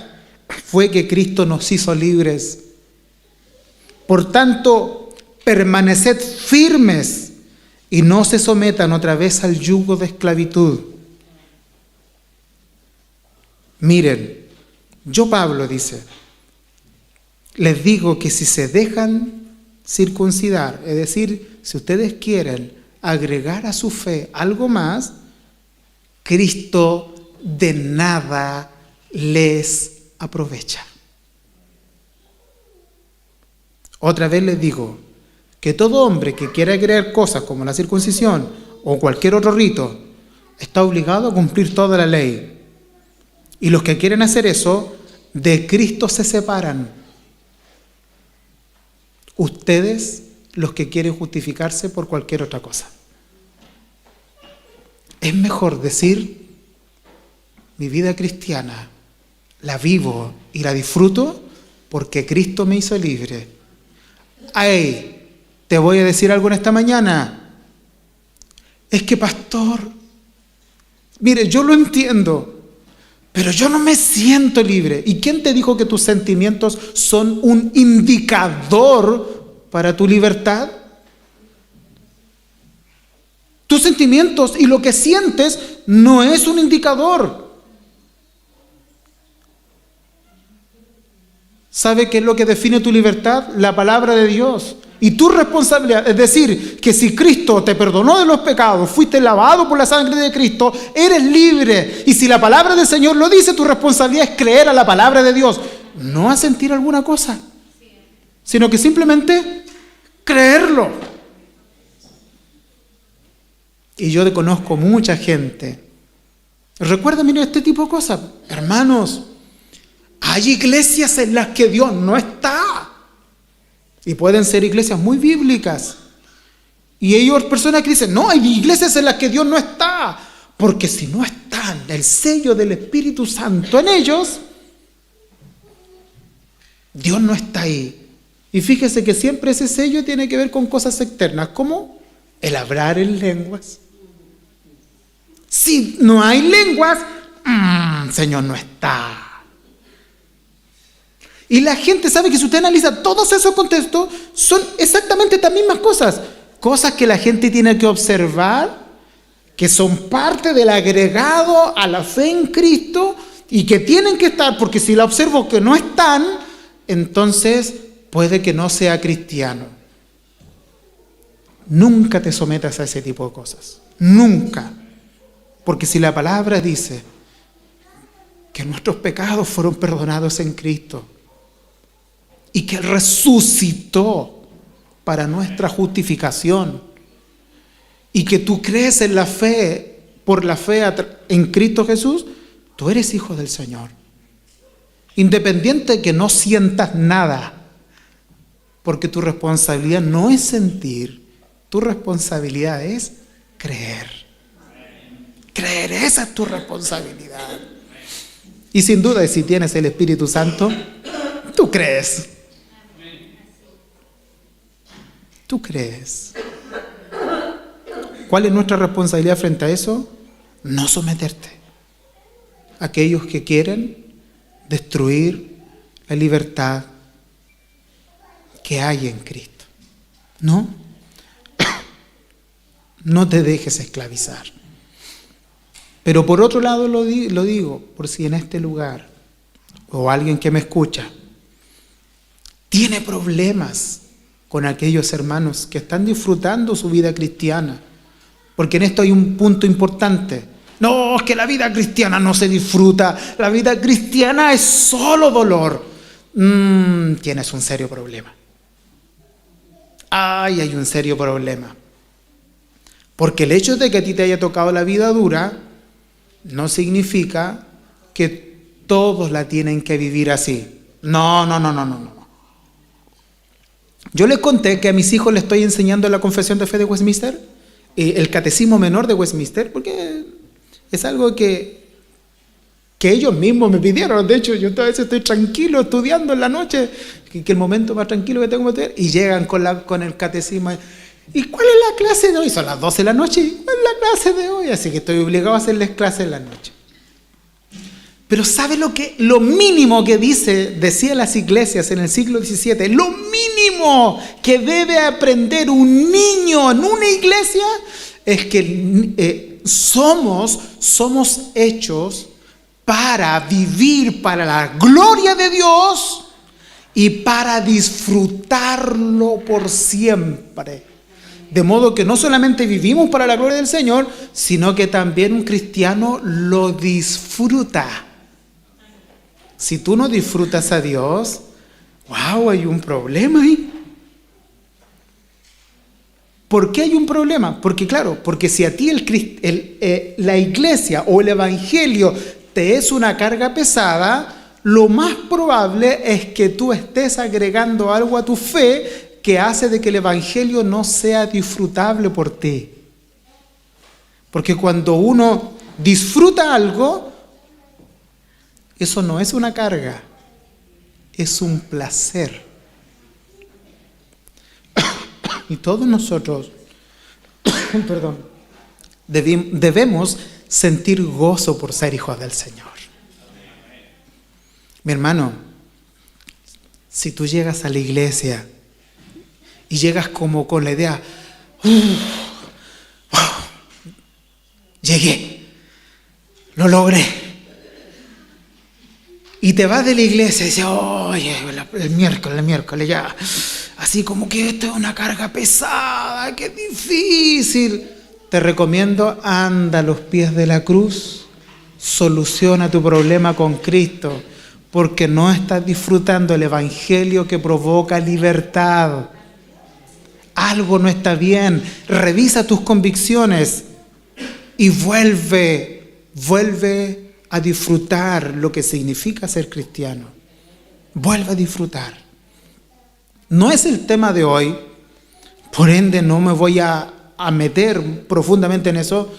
fue que Cristo nos hizo libres. Por tanto, permaneced firmes y no se sometan otra vez al yugo de esclavitud. Miren, yo Pablo dice, les digo que si se dejan circuncidar, es decir, si ustedes quieren agregar a su fe algo más, Cristo de nada les aprovecha. Otra vez les digo que todo hombre que quiera agregar cosas como la circuncisión o cualquier otro rito está obligado a cumplir toda la ley. Y los que quieren hacer eso, de Cristo se separan. Ustedes, los que quieren justificarse por cualquier otra cosa. Es mejor decir, mi vida cristiana la vivo y la disfruto porque Cristo me hizo libre. Ay, te voy a decir algo en esta mañana. Es que, pastor, mire, yo lo entiendo, pero yo no me siento libre. ¿Y quién te dijo que tus sentimientos son un indicador para tu libertad? Tus sentimientos y lo que sientes no es un indicador. ¿Sabe qué es lo que define tu libertad? La palabra de Dios. Y tu responsabilidad, es decir, que si Cristo te perdonó de los pecados, fuiste lavado por la sangre de Cristo, eres libre. Y si la palabra del Señor lo dice, tu responsabilidad es creer a la palabra de Dios. No a sentir alguna cosa, sino que simplemente creerlo. Y yo conozco mucha gente Recuerda, mira, este tipo de cosas. Hermanos, hay iglesias en las que Dios no está. Y pueden ser iglesias muy bíblicas. Y hay personas que dicen, no, hay iglesias en las que Dios no está. Porque si no está el sello del Espíritu Santo en ellos, Dios no está ahí. Y fíjese que siempre ese sello tiene que ver con cosas externas, como el hablar en lenguas. Si no hay lenguas, Señor no está. Y la gente sabe que si usted analiza todos esos contextos, son exactamente las mismas cosas. Cosas que la gente tiene que observar, que son parte del agregado a la fe en Cristo y que tienen que estar, porque si la observo que no están, entonces puede que no sea cristiano. Nunca te sometas a ese tipo de cosas. Nunca. Porque si la palabra dice que nuestros pecados fueron perdonados en Cristo y que Él resucitó para nuestra justificación y que tú crees en la fe, por la fe en Cristo Jesús, tú eres hijo del Señor. Independiente de que no sientas nada, porque tu responsabilidad no es sentir, tu responsabilidad es creer. Creer, esa es tu responsabilidad. Y sin duda, si tienes el Espíritu Santo, tú crees. Tú crees. ¿Cuál es nuestra responsabilidad frente a eso? No someterte a aquellos que quieren destruir la libertad que hay en Cristo. No. No te dejes esclavizar. Pero por otro lado lo digo, por si en este lugar, o alguien que me escucha, tiene problemas con aquellos hermanos que están disfrutando su vida cristiana. Porque en esto hay un punto importante. No, es que la vida cristiana no se disfruta. La vida cristiana es solo dolor. Tienes un serio problema. Ay, hay un serio problema. Porque el hecho de que a ti te haya tocado la vida dura no significa que todos la tienen que vivir así. No. Yo les conté que a mis hijos les estoy enseñando la Confesión de Fe de Westminster, el Catecismo Menor de Westminster, porque es algo que ellos mismos me pidieron. De hecho, yo a veces estoy tranquilo estudiando en la noche, que el momento más tranquilo que tengo que estudiar, y llegan con el catecismo. ¿Y cuál es la clase de hoy? Son las 12 de la noche. ¿Cuál es la clase de hoy? Así que estoy obligado a hacerles clases en la noche. Pero ¿sabe lo mínimo que decía las iglesias en el siglo XVII? Lo mínimo que debe aprender un niño en una iglesia es que somos hechos para vivir para la gloria de Dios y para disfrutarlo por siempre. De modo que no solamente vivimos para la gloria del Señor, sino que también un cristiano lo disfruta. Si tú no disfrutas a Dios, wow, hay un problema ahí. ¿Por qué hay un problema? Porque claro, porque si a ti la iglesia o el evangelio te es una carga pesada, lo más probable es que tú estés agregando algo a tu fe que hace de que el evangelio no sea disfrutable por ti. Porque cuando uno disfruta algo, eso no es una carga, es un placer. Y todos nosotros, debemos sentir gozo por ser hijos del Señor. Mi hermano, si tú llegas a la iglesia y llegas como con la idea, llegué, lo logré, y te vas de la iglesia y dices, oye, el miércoles ya, así como que esto es una carga pesada, qué difícil. Te recomiendo, anda a los pies de la cruz, soluciona tu problema con Cristo, porque no estás disfrutando el evangelio que provoca libertad. Algo no está bien, revisa tus convicciones y vuelve Vuelve a disfrutar lo que significa ser cristiano. Vuelve a disfrutar. No es el tema de hoy, por ende no me voy a meter profundamente en eso,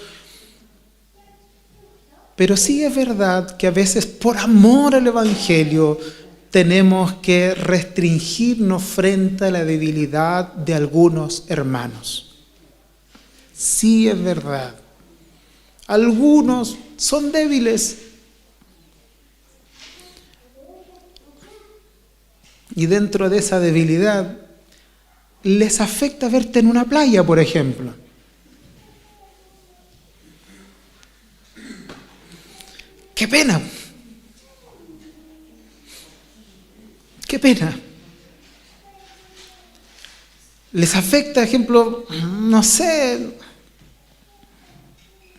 pero sí es verdad que a veces por amor al Evangelio tenemos que restringirnos frente a la debilidad de algunos hermanos. Sí es verdad. Algunos son débiles. Y dentro de esa debilidad les afecta verte en una playa, por ejemplo. ¡Qué pena! ¡Qué pena! Les afecta, ejemplo, no sé,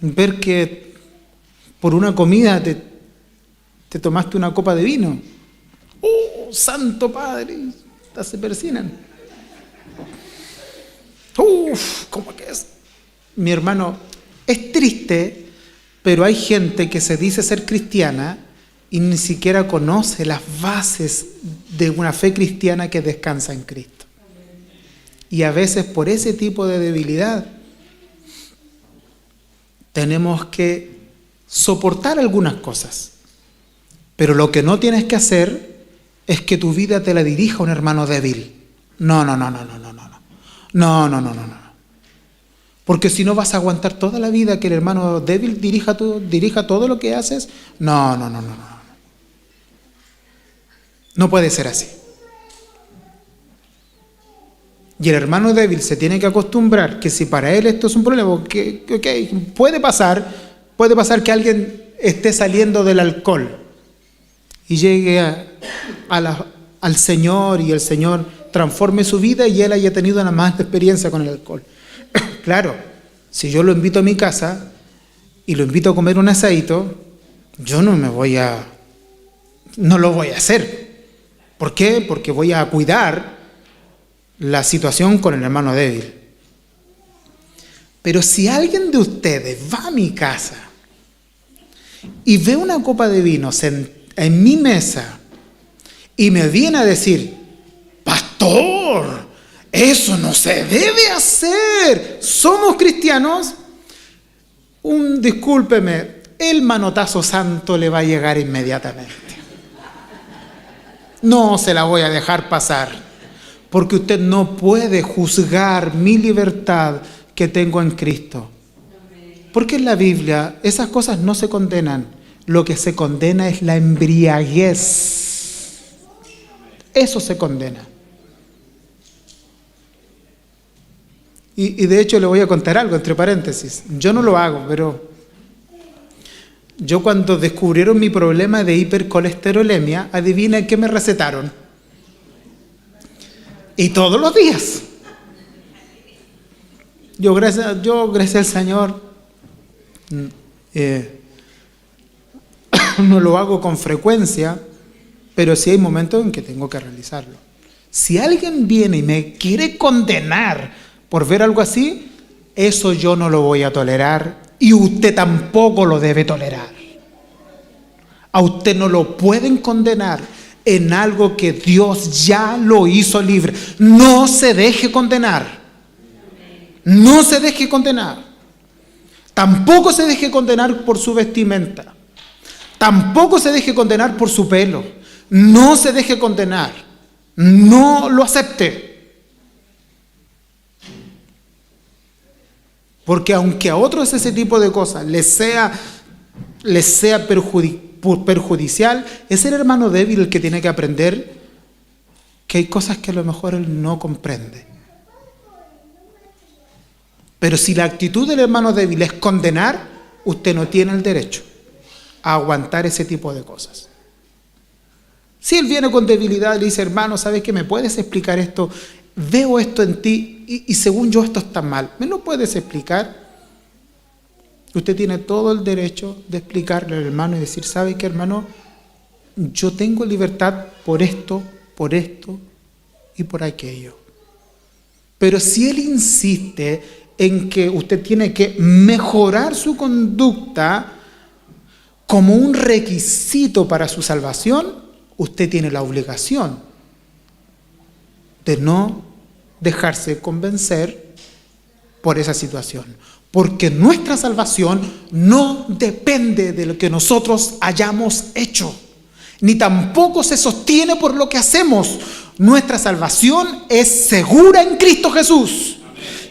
ver que por una comida te tomaste una copa de vino. ¡Oh, Santo Padre! Hasta se persinan. ¡Uf! ¿Cómo que es? Mi hermano, es triste, pero hay gente que se dice ser cristiana y ni siquiera conoce las bases de una fe cristiana que descansa en Cristo. Y a veces por ese tipo de debilidad tenemos que soportar algunas cosas. Pero lo que no tienes que hacer es que tu vida te la dirija un hermano débil. No. Porque si no vas a aguantar toda la vida que el hermano débil dirija todo lo que haces. No. No puede ser así. Y el hermano débil se tiene que acostumbrar que si para él esto es un problema, que puede pasar que alguien esté saliendo del alcohol y llegue al Señor y el Señor transforme su vida y él haya tenido una mala experiencia con el alcohol. Claro, si yo lo invito a mi casa y lo invito a comer un asadito, yo no lo voy a hacer. ¿Por qué? Porque voy a cuidar la situación con el hermano débil. Pero si alguien de ustedes va a mi casa y ve una copa de vino en mi mesa y me viene a decir, pastor, eso no se debe hacer, somos cristianos, discúlpeme, el manotazo santo le va a llegar inmediatamente. No se la voy a dejar pasar, porque usted no puede juzgar mi libertad que tengo en Cristo. Porque en la Biblia esas cosas no se condenan. Lo que se condena es la embriaguez. Eso se condena. Y de hecho le voy a contar algo, entre paréntesis. Yo no lo hago, pero yo cuando descubrieron mi problema de hipercolesterolemia, adivina qué me recetaron. Y todos los días. Yo gracias al Señor, no lo hago con frecuencia, pero sí hay momentos en que tengo que realizarlo. Si alguien viene y me quiere condenar por ver algo así, eso yo no lo voy a tolerar y usted tampoco lo debe tolerar. A usted no lo pueden condenar en algo que Dios ya lo hizo libre. No se deje condenar. No se deje condenar. Tampoco se deje condenar por su vestimenta. Tampoco se deje condenar por su pelo. No se deje condenar. No lo acepte. Porque aunque a otros ese tipo de cosas les sea perjudicial, es el hermano débil el que tiene que aprender que hay cosas que a lo mejor él no comprende. Pero si la actitud del hermano débil es condenar, usted no tiene el derecho a aguantar ese tipo de cosas. Si él viene con debilidad y le dice, hermano, ¿sabes qué? ¿Me puedes explicar esto? Veo esto en ti y según yo esto está mal. ¿Me lo puedes explicar? Usted tiene todo el derecho de explicarle al hermano y decir, ¿sabe qué, hermano? Yo tengo libertad por esto y por aquello. Pero si él insiste en que usted tiene que mejorar su conducta, como un requisito para su salvación, usted tiene la obligación de no dejarse convencer por esa situación. Porque nuestra salvación no depende de lo que nosotros hayamos hecho, ni tampoco se sostiene por lo que hacemos. Nuestra salvación es segura en Cristo Jesús.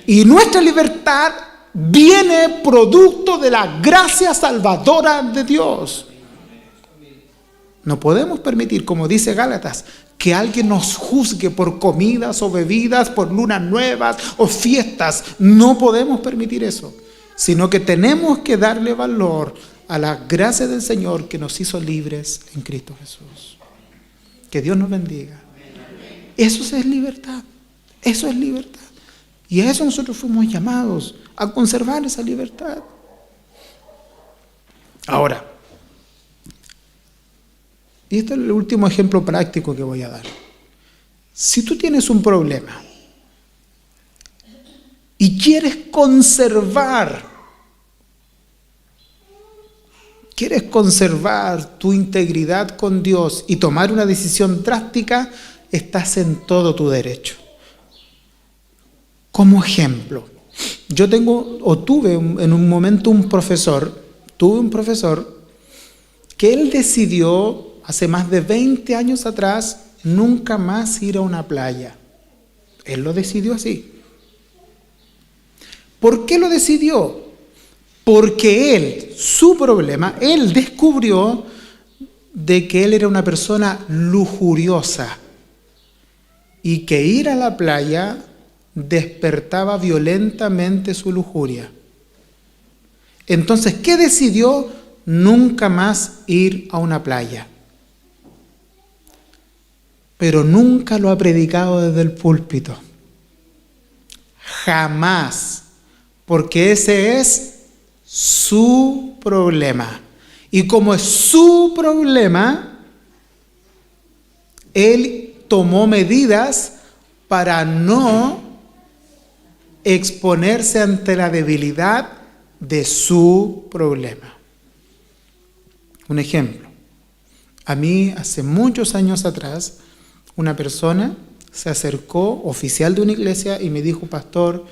Y nuestra libertad viene producto de la gracia salvadora de Dios. No podemos permitir, como dice Gálatas, que alguien nos juzgue por comidas o bebidas, por lunas nuevas o fiestas. No podemos permitir eso, sino que tenemos que darle valor a la gracia del Señor que nos hizo libres en Cristo Jesús. Que Dios nos bendiga. Eso es libertad. Eso es libertad. Y a eso nosotros fuimos llamados, a conservar esa libertad. Ahora, y este es el último ejemplo práctico que voy a dar. Si tú tienes un problema y quieres conservar tu integridad con Dios y tomar una decisión drástica, estás en todo tu derecho. Como ejemplo, yo tuve en un momento un profesor que él decidió hace más de 20 años atrás nunca más ir a una playa. Él lo decidió así. ¿Por qué lo decidió? Porque él descubrió de que él era una persona lujuriosa y que ir a la playa despertaba violentamente su lujuria. Entonces, ¿qué decidió? Nunca más ir a una playa. Pero nunca lo ha predicado desde el púlpito. Jamás. Porque ese es su problema. Y como es su problema, él tomó medidas para no exponerse ante la debilidad de su problema. Un ejemplo. A mí, hace muchos años atrás, una persona se acercó, oficial de una iglesia, y me dijo: pastor,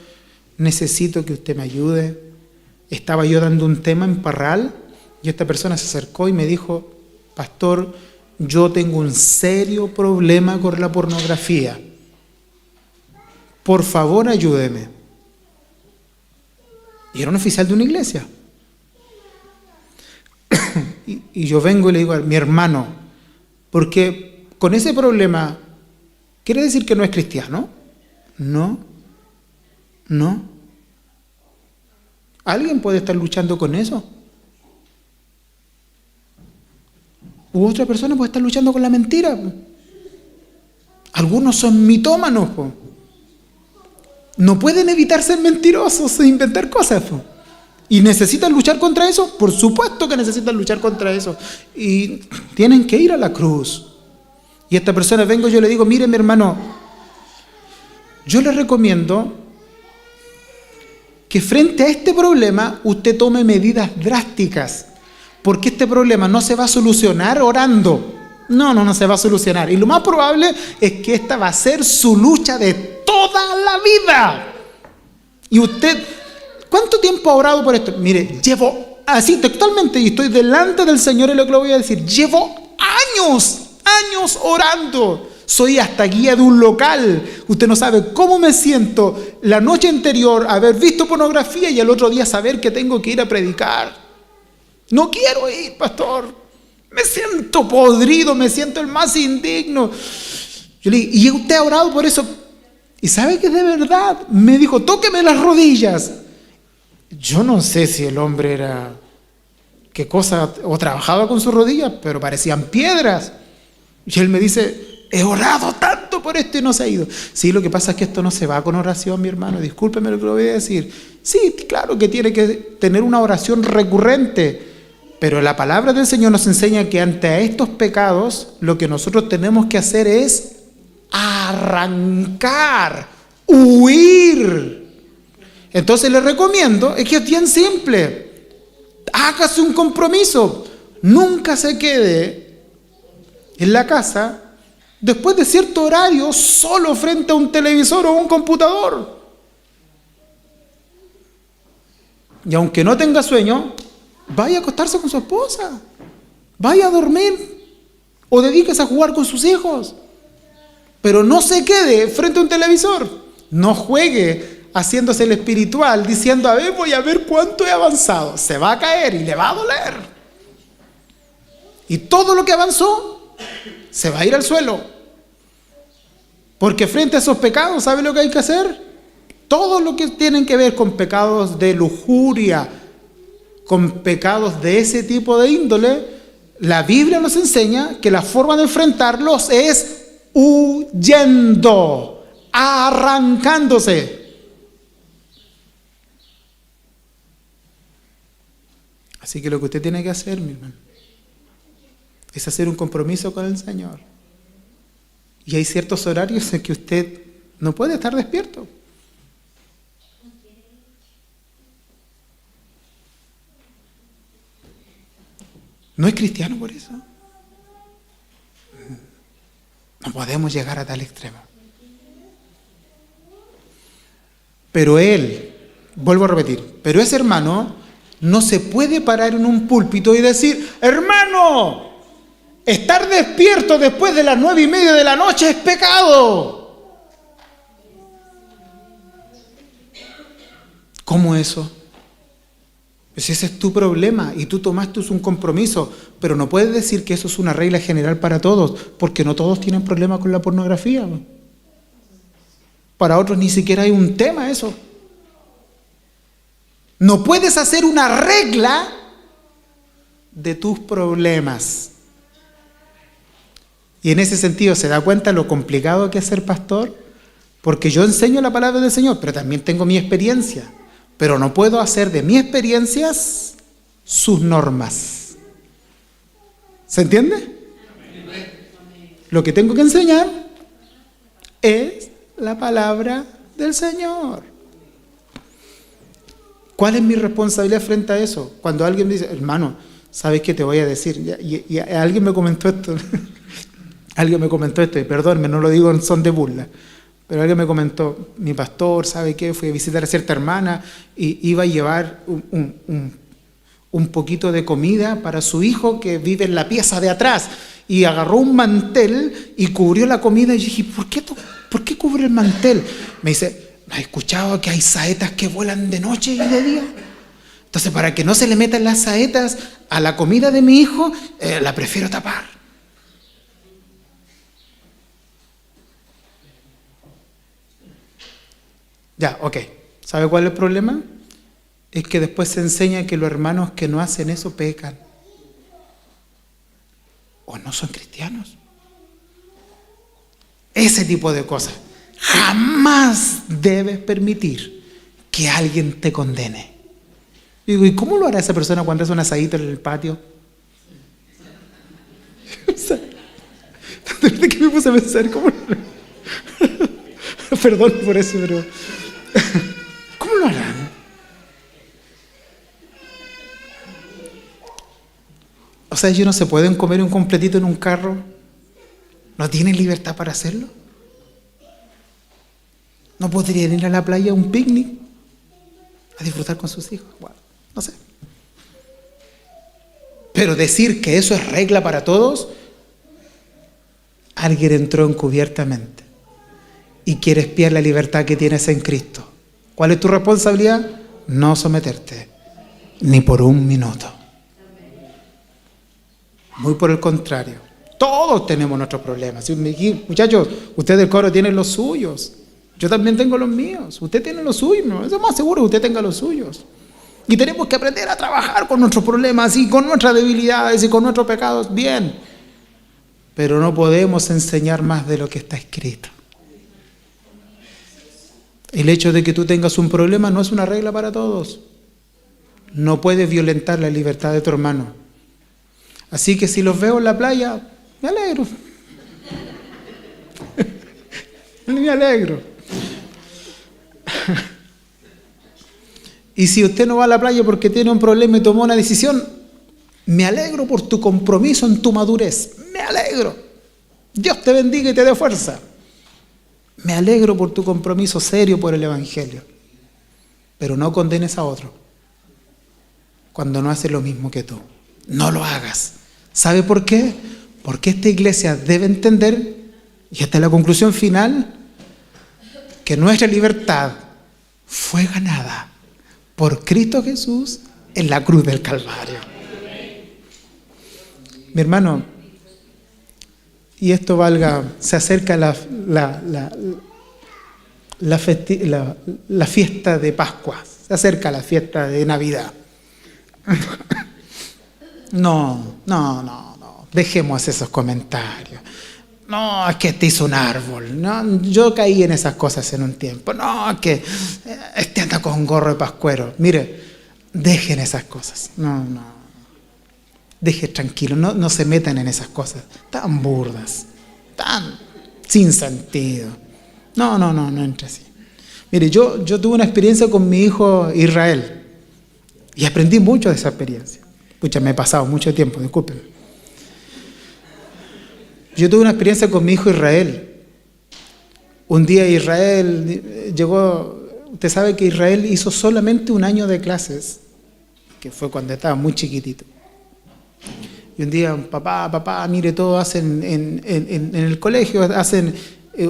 necesito que usted me ayude. Estaba yo dando un tema en Parral y esta persona se acercó y me dijo: pastor, yo tengo un serio problema con la pornografía. Por favor, ayúdeme. Y era un oficial de una iglesia. Y yo vengo y le digo a mi hermano, porque con ese problema, ¿quiere decir que no es cristiano? No. ¿Alguien puede estar luchando con eso? U otra persona puede estar luchando con la mentira. Algunos son mitómanos. No pueden evitar ser mentirosos e inventar cosas. ¿Y necesitan luchar contra eso? Por supuesto que necesitan luchar contra eso. Y tienen que ir a la cruz. Y esta persona yo le digo: mire, mi hermano, yo le recomiendo que frente a este problema usted tome medidas drásticas, porque este problema no se va a solucionar orando. No se va a solucionar. Y lo más probable es que esta va a ser su lucha de toda la vida. Y usted, ¿cuánto tiempo ha orado por esto? Mire, llevo, así textualmente, y estoy delante del Señor y lo que le voy a decir, llevo años orando. Soy hasta guía de un local. Usted no sabe cómo me siento la noche anterior haber visto pornografía y al otro día saber que tengo que ir a predicar. No quiero ir, pastor. Me siento podrido, me siento el más indigno. Yo le dije: ¿y usted ha orado por eso? ¿Y sabe que de verdad? Me dijo: tóqueme las rodillas. Yo no sé si el hombre era, qué cosa, o trabajaba con sus rodillas, pero parecían piedras. Y él me dice: he orado tanto por esto y no se ha ido. Sí, lo que pasa es que esto no se va con oración, mi hermano. Discúlpeme lo que le voy a decir. Sí, claro que tiene que tener una oración recurrente. Pero la palabra del Señor nos enseña que ante estos pecados, lo que nosotros tenemos que hacer es arrancar, huir. Entonces le recomiendo, es que es bien simple. Hágase un compromiso. nunca se quede en la casa después de cierto horario solo frente a un televisor o un computador. Y aunque no tenga sueño, vaya a acostarse con su esposa, vaya a dormir o dedíquese a jugar con sus hijos. Pero no se quede frente a un televisor. No juegue haciéndose el espiritual diciendo, a ver, voy a ver cuánto he avanzado. Se va a caer y le va a doler. Y todo lo que avanzó se va a ir al suelo. Porque frente a esos pecados, ¿sabe lo que hay que hacer? Todo lo que tienen que ver con pecados de lujuria, con pecados de ese tipo de índole, la Biblia nos enseña que la forma de enfrentarlos es huyendo, arrancándose. Así que lo que usted tiene que hacer, mi hermano, es hacer un compromiso con el Señor. Y hay ciertos horarios en que usted no puede estar despierto. ¿No es cristiano por eso? No podemos llegar a tal extremo. Pero él, vuelvo a repetir, pero ese hermano no se puede parar en un púlpito y decir, hermano, estar despierto después de las 9:30 de la noche es pecado. ¿Cómo eso? Pues ese es tu problema y tú tomaste un compromiso, pero no puedes decir que eso es una regla general para todos, porque no todos tienen problemas con la pornografía. Para otros ni siquiera hay un tema eso. No puedes hacer una regla de tus problemas. Y en ese sentido, ¿se da cuenta lo complicado que es ser pastor? Porque yo enseño la palabra del Señor, pero también tengo mi experiencia. Pero no puedo hacer de mis experiencias sus normas. ¿Se entiende? Lo que tengo que enseñar es la palabra del Señor. ¿Cuál es mi responsabilidad frente a eso? Cuando alguien me dice, hermano, ¿sabes qué te voy a decir? Y alguien me comentó esto. Alguien me comentó esto, y perdónme, no lo digo en son de burla. Pero alguien me comentó, mi pastor, ¿sabe qué? Fui a visitar a cierta hermana y iba a llevar un poquito de comida para su hijo que vive en la pieza de atrás. Y agarró un mantel y cubrió la comida. Y yo dije, ¿por qué cubre el mantel? Me dice, ¿no has escuchado que hay saetas que vuelan de noche y de día? Entonces, para que no se le metan las saetas a la comida de mi hijo, la prefiero tapar. Ya, ok. ¿Sabe cuál es el problema? Es que después se enseña que los hermanos que no hacen eso pecan. O no son cristianos. Ese tipo de cosas. Jamás debes permitir que alguien te condene. Digo, ¿y cómo lo hará esa persona cuando hace un asadito en el patio? O sea, ¿de qué me puse a pensar? ¿Cómo? Perdón por eso, pero ¿cómo lo harán? O sea, ellos no se pueden comer un completito en un carro. ¿No tienen libertad para hacerlo? ¿No podrían ir a la playa a un picnic a disfrutar con sus hijos? Bueno, no sé. Pero decir que eso es regla para todos, alguien entró encubiertamente y quiere espiar la libertad que tienes en Cristo. ¿Cuál es tu responsabilidad? No someterte, ni por un minuto. Muy por el contrario. Todos tenemos nuestros problemas. Muchachos, ustedes del coro tienen los suyos. Yo también tengo los míos. Usted tiene los suyos. ¿No? Eso es más seguro que usted tenga los suyos. Y tenemos que aprender a trabajar con nuestros problemas y con nuestras debilidades y con nuestros pecados. Bien. Pero no podemos enseñar más de lo que está escrito. El hecho de que tú tengas un problema no es una regla para todos. No puedes violentar la libertad de tu hermano. Así que si los veo en la playa, me alegro. Me alegro. Y si usted no va a la playa porque tiene un problema y tomó una decisión, Me alegro por tu compromiso en tu madurez. Me alegro. Dios te bendiga y te dé fuerza. Me alegro por tu compromiso serio por el Evangelio. Pero no condenes a otro cuando no hace lo mismo que tú. No lo hagas. ¿Sabe por qué? Porque esta iglesia debe entender, y esta es la conclusión final, que nuestra libertad fue ganada por Cristo Jesús en la cruz del Calvario. Mi hermano, y esto valga, se acerca la fiesta de Pascua, se acerca la fiesta de Navidad. No, dejemos esos comentarios. No, es que te hizo un árbol. No, yo caí en esas cosas en un tiempo. No, es que este anda con gorro de pascuero. Mire, dejen esas cosas. No. Deje tranquilo, no se metan en esas cosas tan burdas, tan sin sentido. No entre así. Mire, yo tuve una experiencia con mi hijo Israel y aprendí mucho de esa experiencia. Pucha, me he pasado mucho tiempo, disculpen. Yo tuve una experiencia con mi hijo Israel. Un día Israel llegó, usted sabe que Israel hizo solamente un año de clases, que fue cuando estaba muy chiquitito. Y un día, papá, mire, todos hacen en el colegio, hacen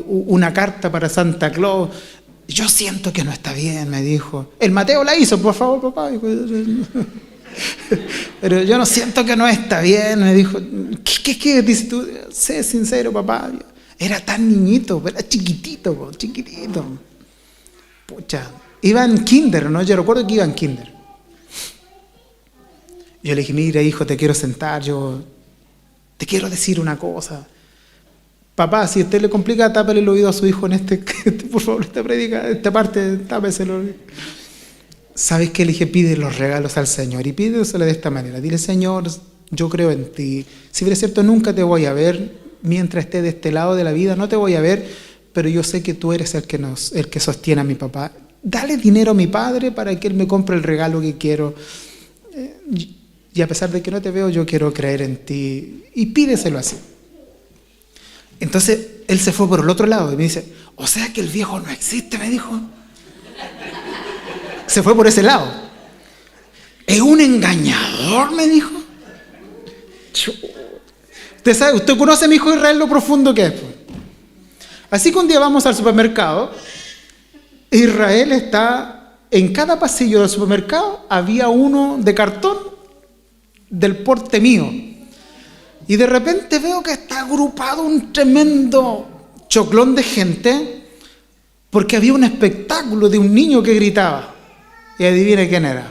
una carta para Santa Claus. Yo siento que no está bien, me dijo. El Mateo la hizo, por favor, papá. Pero yo no siento que no está bien, me dijo. ¿Qué dices tú? Sé sincero, papá. Era tan niñito, era chiquitito. Pucha, iba en kinder, ¿no? Yo recuerdo que iba en kinder. Yo le dije, mira, hijo, te quiero sentar, yo te quiero decir una cosa. Papá, si a usted le complica, tápale el oído a su hijo en por favor, esta predica, esta parte, tápeselo. ¿Sabes qué? Le dije, pide los regalos al Señor y pídeselo de esta manera. Dile, Señor, yo creo en ti. Si bien es cierto, nunca te voy a ver, mientras esté de este lado de la vida, no te voy a ver, pero yo sé que tú eres el que sostiene a mi papá. Dale dinero a mi padre para que él me compre el regalo que quiero. Y a pesar de que no te veo, yo quiero creer en ti. Y pídeselo así. Entonces, él se fue por el otro lado y me dice, o sea que el viejo no existe, me dijo. Se fue por ese lado. Es un engañador, me dijo. Usted sabe, usted conoce a mi hijo Israel lo profundo que es. Así que un día vamos al supermercado. Israel está en cada pasillo del supermercado, había uno de cartón del porte mío. Y de repente veo que está agrupado un tremendo choclón de gente porque había un espectáculo de un niño que gritaba. Y adivine quién era.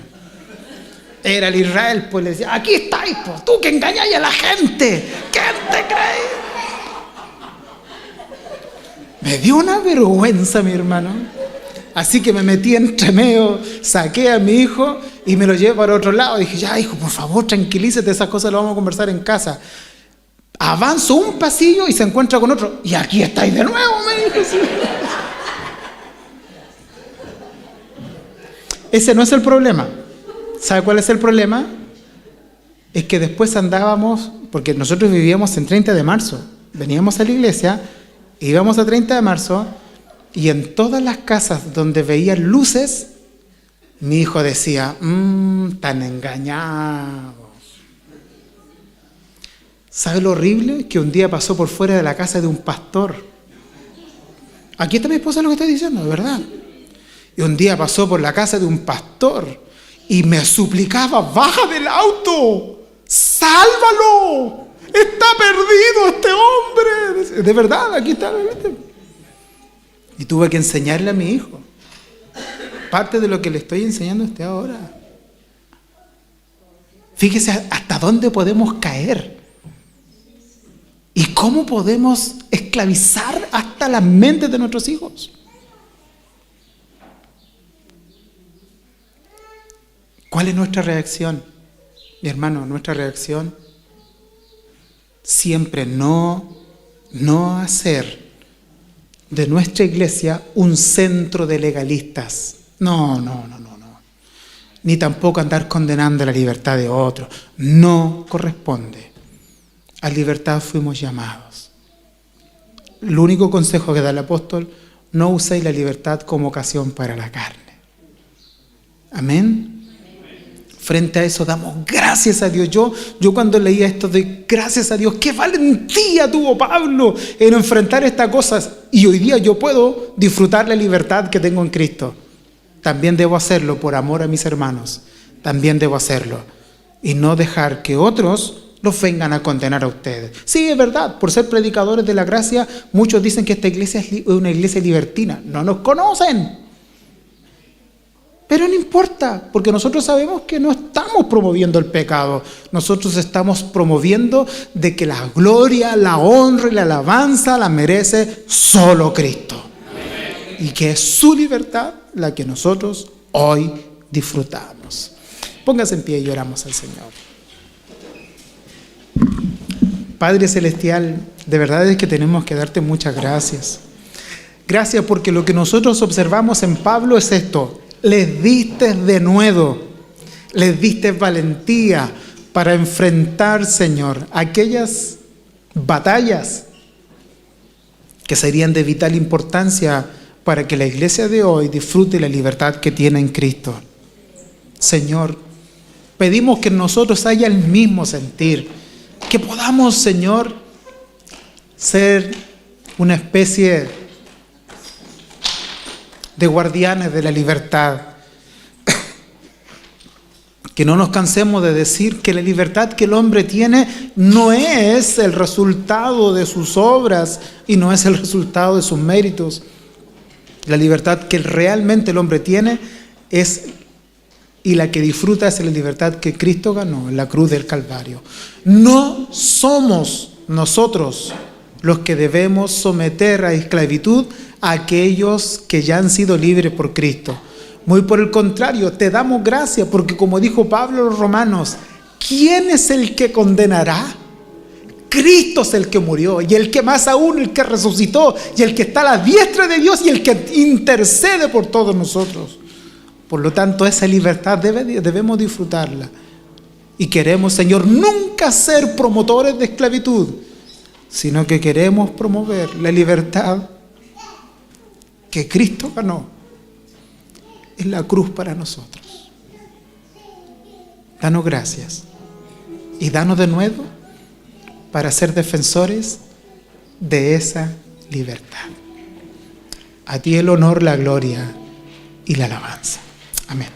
Era el Israel, pues le decía, aquí estáis, pues, tú que engañáis a la gente. ¿Quién te cree? Me dio una vergüenza, mi hermano. Así que me metí entre medio, saqué a mi hijo y me lo llevé para otro lado. Dije, ya hijo, por favor, tranquilízate, esas cosas las vamos a conversar en casa. Avanzo un pasillo y se encuentra con otro. Y aquí estáis de nuevo, me dijo. Sí. Ese no es el problema. ¿Sabe cuál es el problema? Es que después andábamos, porque nosotros vivíamos en 30 de marzo. Veníamos a la iglesia, íbamos a 30 de marzo, y en todas las casas donde veía luces, mi hijo decía, tan engañados. ¿Sabe lo horrible? Que un día pasó por fuera de la casa de un pastor. Aquí está mi esposa lo que estoy diciendo, de verdad. Y un día pasó por la casa de un pastor y me suplicaba, baja del auto, sálvalo, está perdido este hombre. De verdad, aquí está. Y tuve que enseñarle a mi hijo parte de lo que le estoy enseñando a usted ahora. Fíjese hasta dónde podemos caer y cómo podemos esclavizar hasta las mentes de nuestros hijos. ¿Cuál es nuestra reacción? Mi hermano, nuestra reacción siempre no hacer de nuestra iglesia un centro de legalistas. No. ni tampoco andar condenando la libertad de otros. No corresponde. A libertad fuimos llamados. El único consejo que da el apóstol: no uséis la libertad como ocasión para la carne. Amén. Frente a eso damos gracias a Dios. Yo cuando leía esto doy gracias a Dios. ¡Qué valentía tuvo Pablo en enfrentar estas cosas! Y hoy día yo puedo disfrutar la libertad que tengo en Cristo. También debo hacerlo por amor a mis hermanos. También debo hacerlo. Y no dejar que otros los vengan a condenar a ustedes. Sí, es verdad, por ser predicadores de la gracia, muchos dicen que esta iglesia es una iglesia libertina. No nos conocen. Pero no importa, porque nosotros sabemos que no estamos promoviendo el pecado. Nosotros estamos promoviendo de que la gloria, la honra y la alabanza la merece solo Cristo. Amén. Y que es su libertad la que nosotros hoy disfrutamos. Póngase en pie y oramos al Señor. Padre Celestial, de verdad es que tenemos que darte muchas gracias. Gracias porque lo que nosotros observamos en Pablo es esto: les diste denuedo, les diste valentía para enfrentar, Señor, aquellas batallas que serían de vital importancia para que la iglesia de hoy disfrute la libertad que tiene en Cristo. Señor, pedimos que en nosotros haya el mismo sentir, que podamos, Señor, ser una especie de guardianes de la libertad. Que no nos cansemos de decir que la libertad que el hombre tiene no es el resultado de sus obras y no es el resultado de sus méritos. La libertad que realmente el hombre tiene es, y la que disfruta, es la libertad que Cristo ganó en la cruz del Calvario. No somos nosotros los que debemos someter a esclavitud a aquellos que ya han sido libres por Cristo. Muy por el contrario, te damos gracias porque, como dijo Pablo a los romanos, ¿quién es el que condenará? Cristo es el que murió, y el que más aún, el que resucitó, y el que está a la diestra de Dios, y el que intercede por todos nosotros. Por lo tanto, esa libertad debemos disfrutarla. Y queremos, Señor, nunca ser promotores de esclavitud, sino que queremos promover la libertad que Cristo ganó en la cruz para nosotros. Danos gracias y danos de nuevo para ser defensores de esa libertad. A ti el honor, la gloria y la alabanza. Amén.